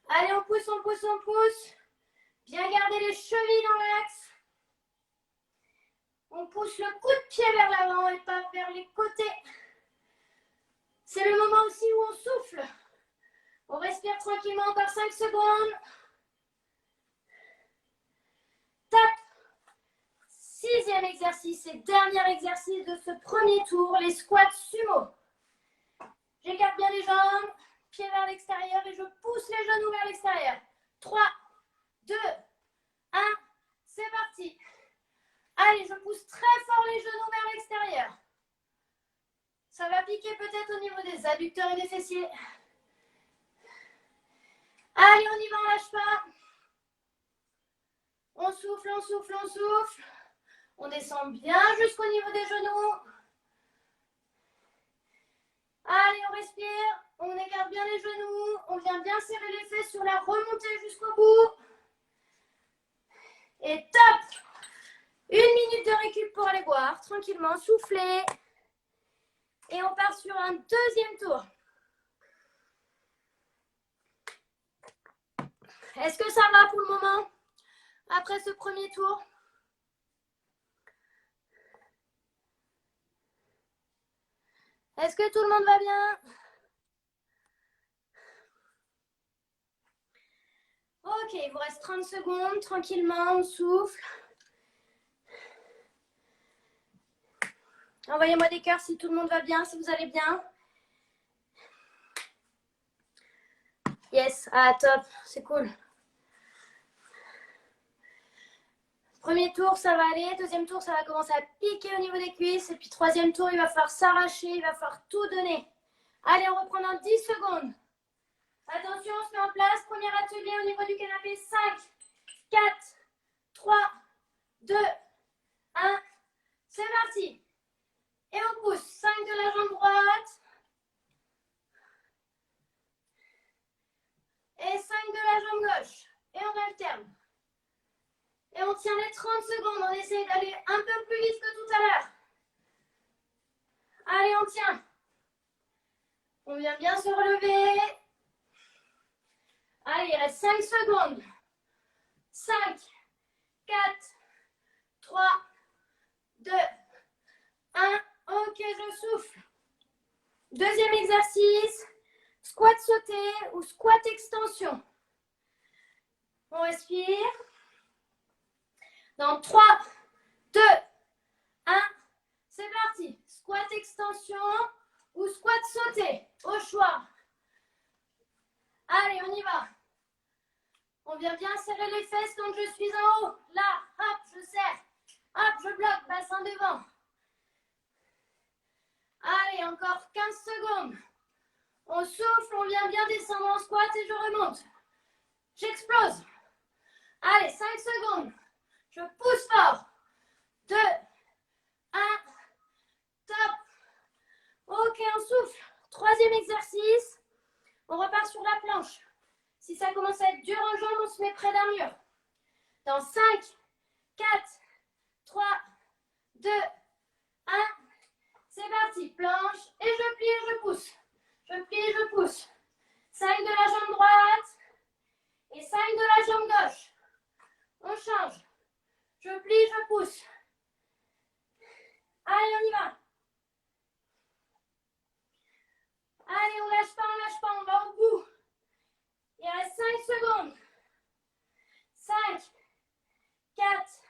Allez, on pousse, on pousse, on pousse. Bien garder les chevilles dans l'axe. On pousse le coup de pied vers l'avant et pas vers les côtés. C'est le moment aussi où on souffle. On respire tranquillement encore 5 secondes. Top. 6e exercice et dernier exercice de ce premier tour, les squats sumo. J'écarte bien les jambes, pieds vers l'extérieur et je pousse les genoux vers l'extérieur. 3, 2, 1, c'est parti. Allez, je pousse très fort les genoux vers l'extérieur. Ça va piquer peut-être au niveau des adducteurs et des fessiers. Allez, on y va, on lâche pas. On souffle, on souffle, on souffle. On descend bien jusqu'au niveau des genoux. Allez, on respire. On écarte bien les genoux. On vient bien serrer les fesses sur la remontée jusqu'au bout. Et top! 1 minute de récup pour aller boire. Tranquillement, souffler. Et on part sur un deuxième tour. Est-ce que ça va pour le moment? Après ce premier tour? Est-ce que tout le monde va bien? Ok, il vous reste 30 secondes. Tranquillement, on souffle. Envoyez-moi des cœurs si tout le monde va bien, si vous allez bien. Yes, ah top, c'est cool. Premier tour, ça va aller. Deuxième tour, ça va commencer à piquer au niveau des cuisses. Et puis troisième tour, il va falloir s'arracher, il va falloir tout donner. Allez, on reprend dans 10 secondes. Attention, on se met en place. Premier atelier au niveau du canapé. 5, 4, 3, 2, 1. C'est parti. Et on pousse. 5 de la jambe droite. Et 5 de la jambe gauche. Et on alterne. Et on tient les 30 secondes. On essaie d'aller un peu plus vite que tout à l'heure. Allez, on tient. On vient bien se relever. Allez, il reste 5 secondes. 5, 4, 3, 2, 1. Ok, je souffle. Deuxième exercice. Squat sauté ou squat extension. On respire. Dans 3, 2, 1. C'est parti. Squat extension ou squat sauté. Au choix. Allez, on y va. On vient bien serrer les fesses quand je suis en haut. Là, hop, je serre. Hop, je bloque, bassin devant. Allez, encore 15 secondes. On souffle, on vient bien descendre en squat et je remonte. J'explose. Allez, 5 secondes. Je pousse fort. 2, 1. Top. Ok, on souffle. Troisième exercice. On repart sur la planche. Si ça commence à être dur en jambes, on se met près d'un mur. Dans 5, 4, 3, 2, 1. C'est parti. Planche. Et je plie et je pousse. Je plie et je pousse. 5 de la jambe droite. Et 5 de la jambe gauche. On change. Je plie, je pousse. Allez, on y va. Allez, on lâche pas, on va au bout. Il reste 5 secondes. 5, 4,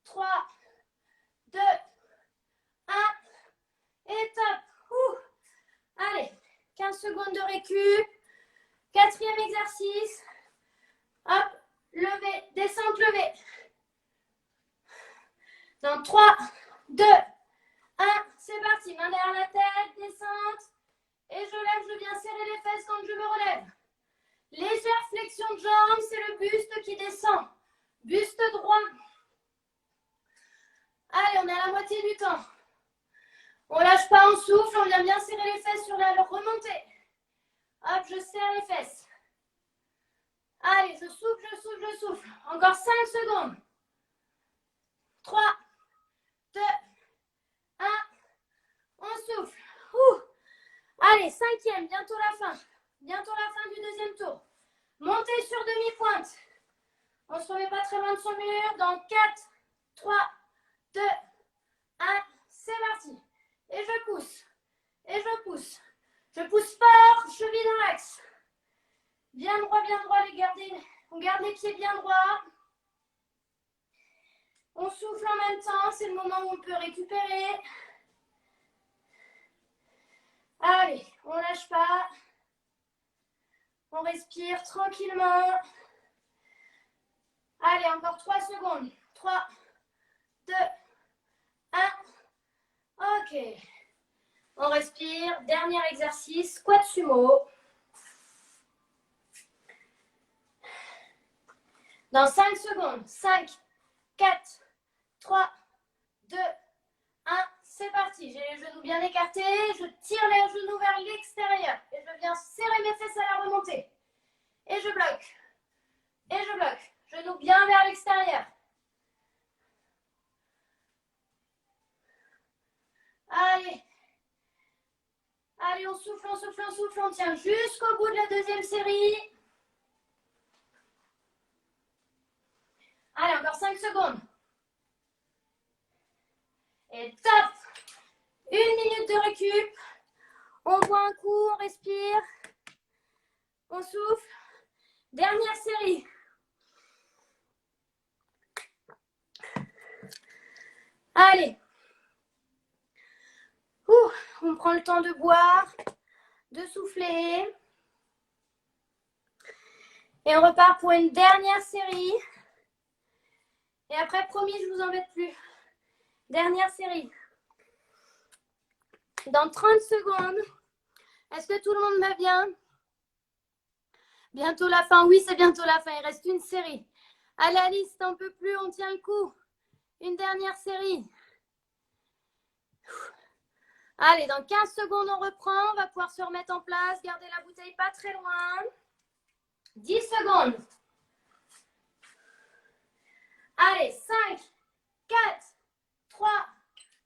3, 2, 1. Et top. Allez, 15 secondes de récup. Quatrième exercice. Hop, lever, descente, lever. Dans 3, 2, 1. C'est parti. Main derrière la tête, descente. Et je lève, je viens serrer les fesses quand je me relève. Légère flexion de jambes, c'est le buste qui descend. Buste droit. Allez, on est viens bien serrer les fesses sur la remontée. Hop, je serre les fesses. Allez, je souffle, je souffle, je souffle. Encore 5 secondes. 3, 2, 1. On souffle. Ouh. Allez, 5e, bientôt la fin. Bientôt la fin du deuxième tour. Montez sur demi-pointe. On ne se remet pas très loin de son mur. Dans 4, 3, 2, 1. C'est parti. Et je pousse. Et je pousse. Je pousse fort, cheville dans l'axe. Bien droit, on garde les pieds bien droits. On souffle en même temps, c'est le moment où on peut récupérer. Allez, on ne lâche pas. On respire tranquillement. Allez, encore 3 secondes. 3, 2, 1. Ok. On respire. Dernier exercice, squat sumo. Dans 5 secondes. 5, 4, 3, 2, 1. C'est parti. J'ai les genoux bien écartés. Je tire les genoux vers l'extérieur. Et je viens serrer mes fesses à la remontée. Et je bloque. Et je bloque. Genoux bien vers l'extérieur. Allez. Allez, on souffle, on souffle, on souffle. On tient jusqu'au bout de la deuxième série. Allez, encore 5 secondes. Et top. 1 minute de récup. On boit un coup, on respire. On souffle. Dernière série. Allez. Ouh, on prend le temps de boire, de souffler. Et on repart pour une dernière série. Et après, promis, je ne vous embête plus. Dernière série. Dans 30 secondes. Est-ce que tout le monde va bien? Bientôt la fin. Oui, c'est bientôt la fin. Il reste une série. Allez, Alice, t'en peux plus. On tient le coup. Une dernière série. Allez, dans 15 secondes, on reprend. On va pouvoir se remettre en place. Gardez la bouteille pas très loin. 10 secondes. Allez, 5, 4, 3,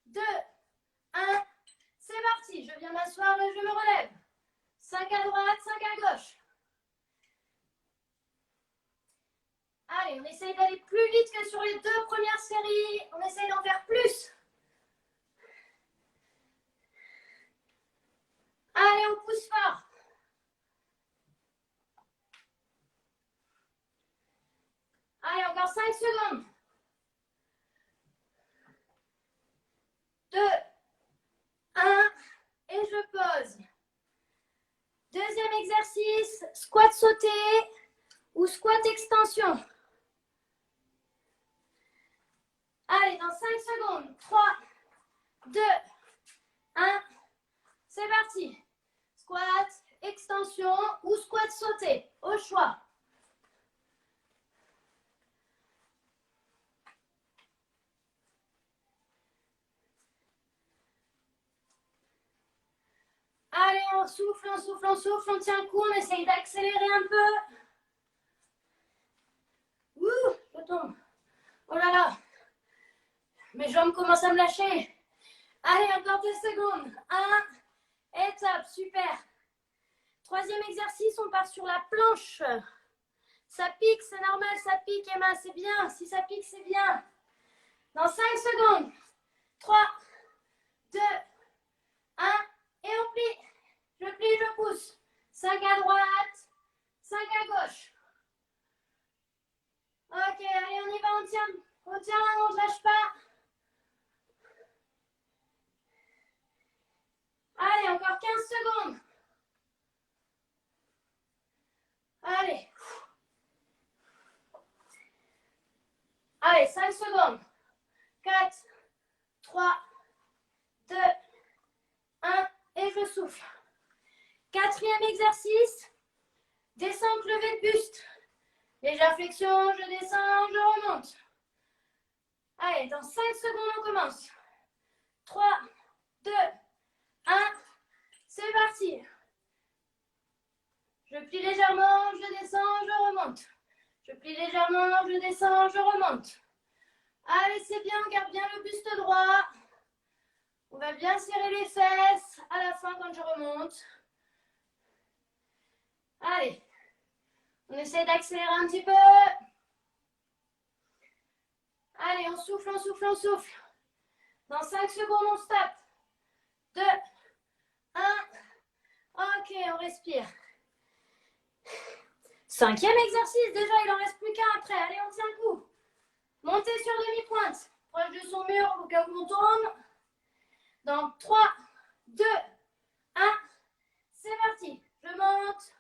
2, 1. C'est parti. Je viens m'asseoir et je me relève. 5 à droite, 5 à gauche. Allez, on essaye d'aller plus vite que sur les 2 premières séries. On essaye d'en faire plus. Allez, on pousse fort. Allez, encore 5 secondes. 2, 1. Et je pose. Deuxième exercice, squat sauté ou squat extension. Allez, dans 5 secondes. 3, 2, 1. C'est parti. Squat, extension ou squat sauté. Au choix. Allez, on souffle, on souffle, on souffle. On tient le coup. On essaye d'accélérer un peu. Ouh, je tombe. Oh là là. Mes jambes commencent à me lâcher. Allez, encore 2 secondes. 1. Et top, super. Troisième exercice, on part sur la planche. Ça pique, c'est normal, ça pique, Emma, c'est bien. Si ça pique, c'est bien. Dans 5 secondes. 3, 2, 1. Et on plie. Je plie, je pousse. 5 à droite, 5 à gauche. Ok, allez, on y va, on tient, on ne lâche pas. Allez, encore 15 secondes. Allez. Allez, 5 secondes. 4, 3, 2, 1. Et je souffle. Quatrième exercice. Descente, levée de buste. Légère flexion, je descends, je remonte. Allez, dans 5 secondes, on commence. 3, 2, 1. C'est parti. Je plie légèrement, je descends, je remonte. Je plie légèrement, je descends, je remonte. Allez, c'est bien, on garde bien le buste droit. On va bien serrer les fesses à la fin quand je remonte. Allez, on essaie d'accélérer un petit peu. Allez, on souffle, on souffle, on souffle. Dans 5 secondes, on stop. 2, 1. Ok, on respire. 5e exercice, déjà, il en reste plus qu'un après. Allez, on tient le coup. Montez sur demi-pointe. Proche de son mur au cas où on tourne. Dans 3, 2, 1. C'est parti. Je monte.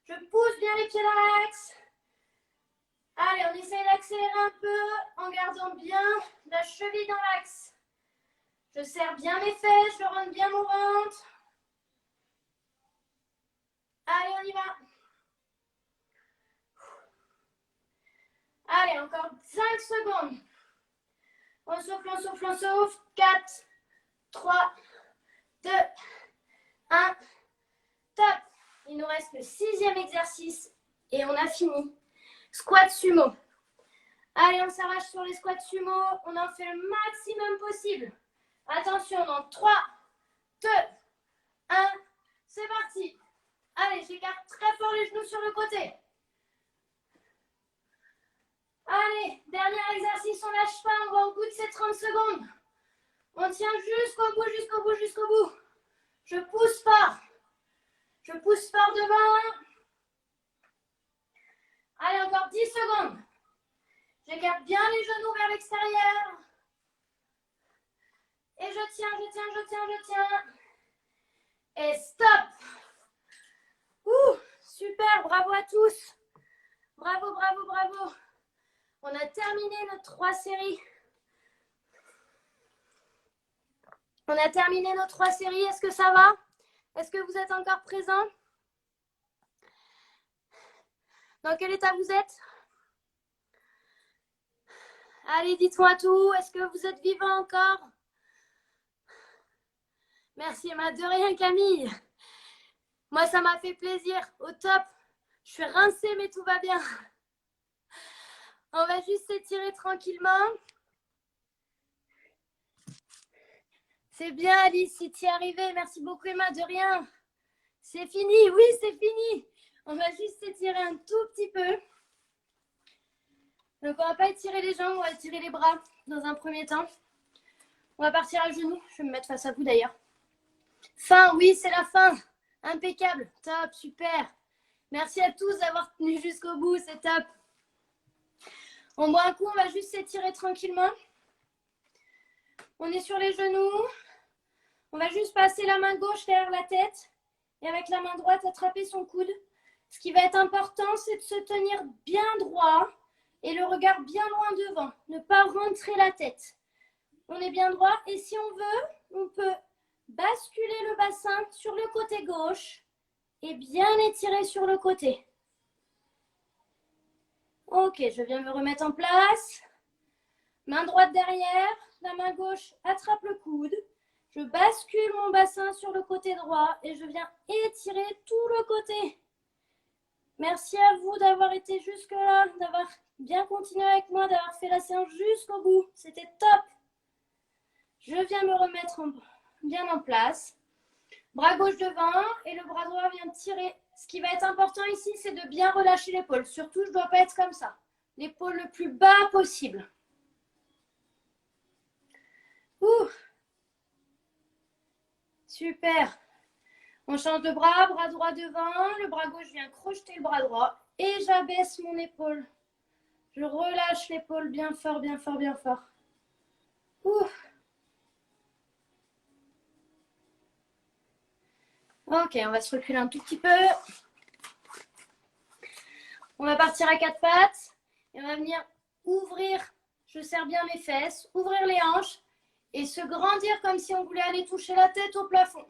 Je pousse bien les pieds dans l'axe. Allez, on essaye d'accélérer un peu en gardant bien la cheville dans l'axe. Je serre bien mes fesses, je rentre bien mon ventre. Allez, on y va. Allez, encore 5 secondes. On souffle, on souffle, on souffle. 4, 3, 2, 1. Top. Il nous reste le 6e exercice et on a fini. Squat sumo. Allez, on s'arrache sur les squats sumo. On en fait le maximum possible. Attention, dans 3, 2, 1. C'est parti. Allez, j'écarte très fort les genoux sur le côté. Allez, dernier exercice, on lâche pas, on va au bout de ces 30 secondes. On tient jusqu'au bout, jusqu'au bout, jusqu'au bout. Je pousse fort. Je pousse fort devant. Allez, encore 10 secondes. J'écarte bien les genoux vers l'extérieur. Et je tiens, je tiens, je tiens, je tiens. Et stop. Super, bravo à tous. Bravo, bravo, bravo. On a terminé nos 3 séries. On a terminé nos 3 séries. Est-ce que ça va? Est-ce que vous êtes encore présents? Dans quel état vous êtes? Allez, dites-moi tout. Est-ce que vous êtes vivant encore? Merci, Emma. De rien, Camille. Moi, ça m'a fait plaisir. Au top. Je suis rincée, mais tout va bien. On va juste s'étirer tranquillement. C'est bien, Alice, si tu y es arrivée. Merci beaucoup, Emma. De rien. C'est fini. Oui, c'est fini. On va juste s'étirer un tout petit peu. Donc, on ne va pas étirer les jambes. On va étirer les bras dans un premier temps. On va partir à genoux. Je vais me mettre face à vous, d'ailleurs. Fin, oui, c'est la fin. Impeccable. Top, super. Merci à tous d'avoir tenu jusqu'au bout. C'est top. On boit un coup. On va juste s'étirer tranquillement. On est sur les genoux. On va juste passer la main gauche derrière la tête et avec la main droite attraper son coude. Ce qui va être important, c'est de se tenir bien droit et le regard bien loin devant. Ne pas rentrer la tête. On est bien droit et si on veut, on peut basculer le bassin sur le côté gauche et bien étirer sur le côté. Ok, je viens me remettre en place. Main droite derrière, la main gauche attrape le coude. Je bascule mon bassin sur le côté droit et je viens étirer tout le côté. Merci à vous d'avoir été jusque-là, d'avoir bien continué avec moi, d'avoir fait la séance jusqu'au bout. C'était top. Je viens me remettre bien en place. Bras gauche devant et le bras droit vient tirer. Ce qui va être important ici, c'est de bien relâcher l'épaule. Surtout, je ne dois pas être comme ça. L'épaule le plus bas possible. Super. On change de bras, bras droit devant, le bras gauche vient crocheter le bras droit et j'abaisse mon épaule. Je relâche l'épaule bien fort, bien fort, bien fort. Ok, on va se reculer un tout petit peu. On va partir à 4 pattes et on va venir ouvrir, je serre bien mes fesses, ouvrir les hanches et se grandir comme si on voulait aller toucher la tête au plafond.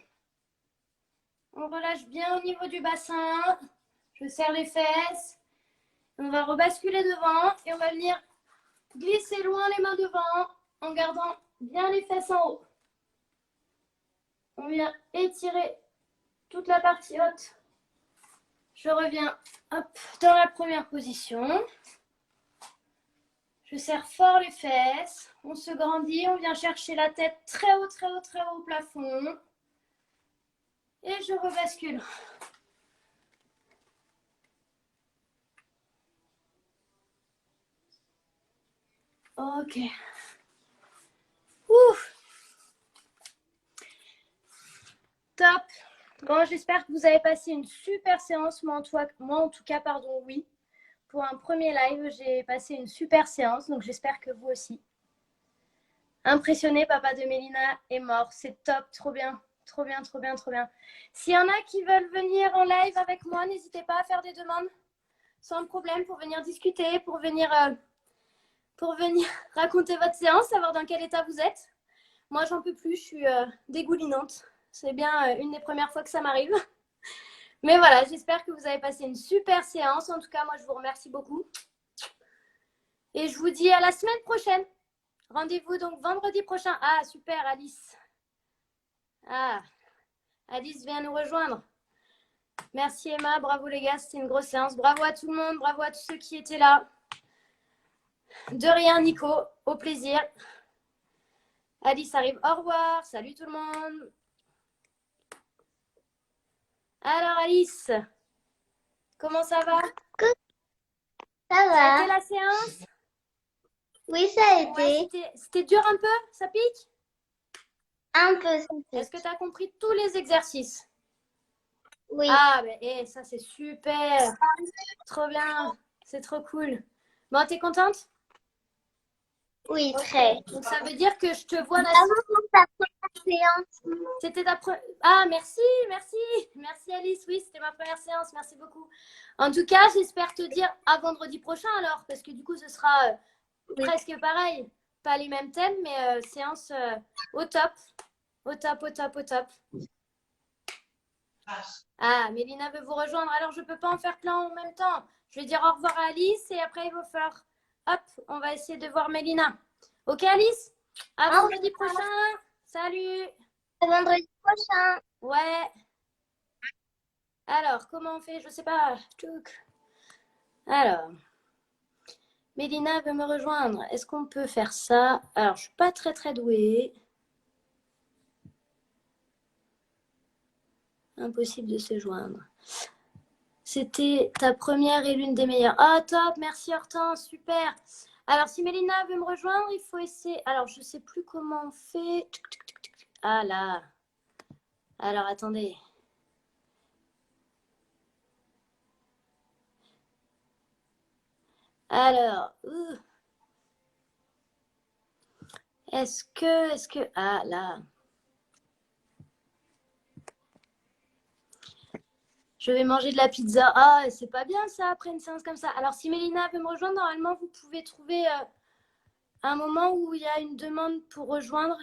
On relâche bien au niveau du bassin. Je serre les fesses. On va rebasculer devant et on va venir glisser loin les mains devant en gardant bien les fesses en haut. On vient étirer toute la partie haute. Je reviens hop, dans la première position. Je serre fort les fesses. On se grandit. On vient chercher la tête très haut, très haut, très haut au plafond. Et je rebascule. Ok. Ouf. Top. Bon, j'espère que vous avez passé une super séance. Moi, en tout cas, pardon, oui. Pour un premier live, j'ai passé une super séance. Donc, j'espère que vous aussi. Impressionné, papa de Mélina est mort. C'est top, trop bien. Trop bien, trop bien, trop bien. S'il y en a qui veulent venir en live avec moi, n'hésitez pas à faire des demandes. Sans problème, pour venir discuter, pour venir raconter votre séance, savoir dans quel état vous êtes. Moi, j'en peux plus, je suis dégoulinante. C'est bien une des premières fois que ça m'arrive. Mais voilà, j'espère que vous avez passé une super séance. En tout cas, moi, je vous remercie beaucoup. Et je vous dis à la semaine prochaine. Rendez-vous donc vendredi prochain. Ah, super, Alice. Ah, Alice vient nous rejoindre. Merci Emma, bravo les gars, c'était une grosse séance. Bravo à tout le monde, bravo à tous ceux qui étaient là. De rien, Nico, au plaisir. Alice arrive, au revoir, salut tout le monde. Alors Alice, comment ça va? Ça Ça a été va. la séance? Oui, ça a Ouais, été c'était dur un peu? Ça pique? un peu. Est-ce que tu as compris tous les exercices? Oui, Ah, ben ça c'est super. Trop bien, c'est trop cool. Bon, t'es contente? oui, très. Donc ça veut dire que je te vois la Bravo pour ta première séance. C'était ta première. Ah, merci, merci. Merci Alice. Oui, c'était ma première séance. Merci beaucoup. En tout cas, j'espère te dire à vendredi prochain alors, parce que du coup, ce sera presque pareil. Pas les mêmes thèmes, mais séance au top. Au top, au top, au top. Ah, Mélina veut vous rejoindre. Alors, je ne peux pas en faire plein en même temps. Je vais dire au revoir à Alice et après, il va falloir. Hop, on va essayer de voir Mélina. Ok, Alice? À vendredi prochain. Salut. À vendredi prochain. Ouais. Alors, comment on fait? Je sais pas. Alors, Mélina veut me rejoindre. Est-ce qu'on peut faire ça? Alors, je suis pas très très douée. Impossible de se joindre. C'était ta première et l'une des meilleures. Ah, top, merci Hortense, super. Alors, si Mélina veut me rejoindre, il faut essayer. Alors, je sais plus comment on fait. Ah là. Alors, attendez. Alors, est-ce que... Ah là. Je vais manger de la pizza. Ah, c'est pas bien ça après une séance comme ça. Alors, si Mélina veut me rejoindre, normalement, vous pouvez trouver un moment où il y a une demande pour rejoindre.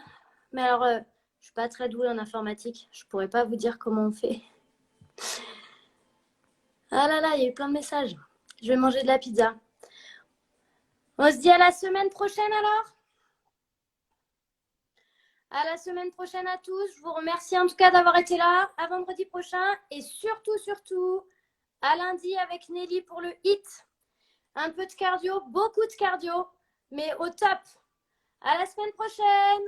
Mais alors, je suis pas très douée en informatique. Je pourrais pas vous dire comment on fait. Ah là là, il y a eu plein de messages. Je vais manger de la pizza. On se dit à la semaine prochaine alors. À la semaine prochaine à tous. Je vous remercie en tout cas d'avoir été là. À vendredi prochain. Et surtout, surtout, à lundi avec Nelly pour le hit. Un peu de cardio, beaucoup de cardio, mais au top. À la semaine prochaine.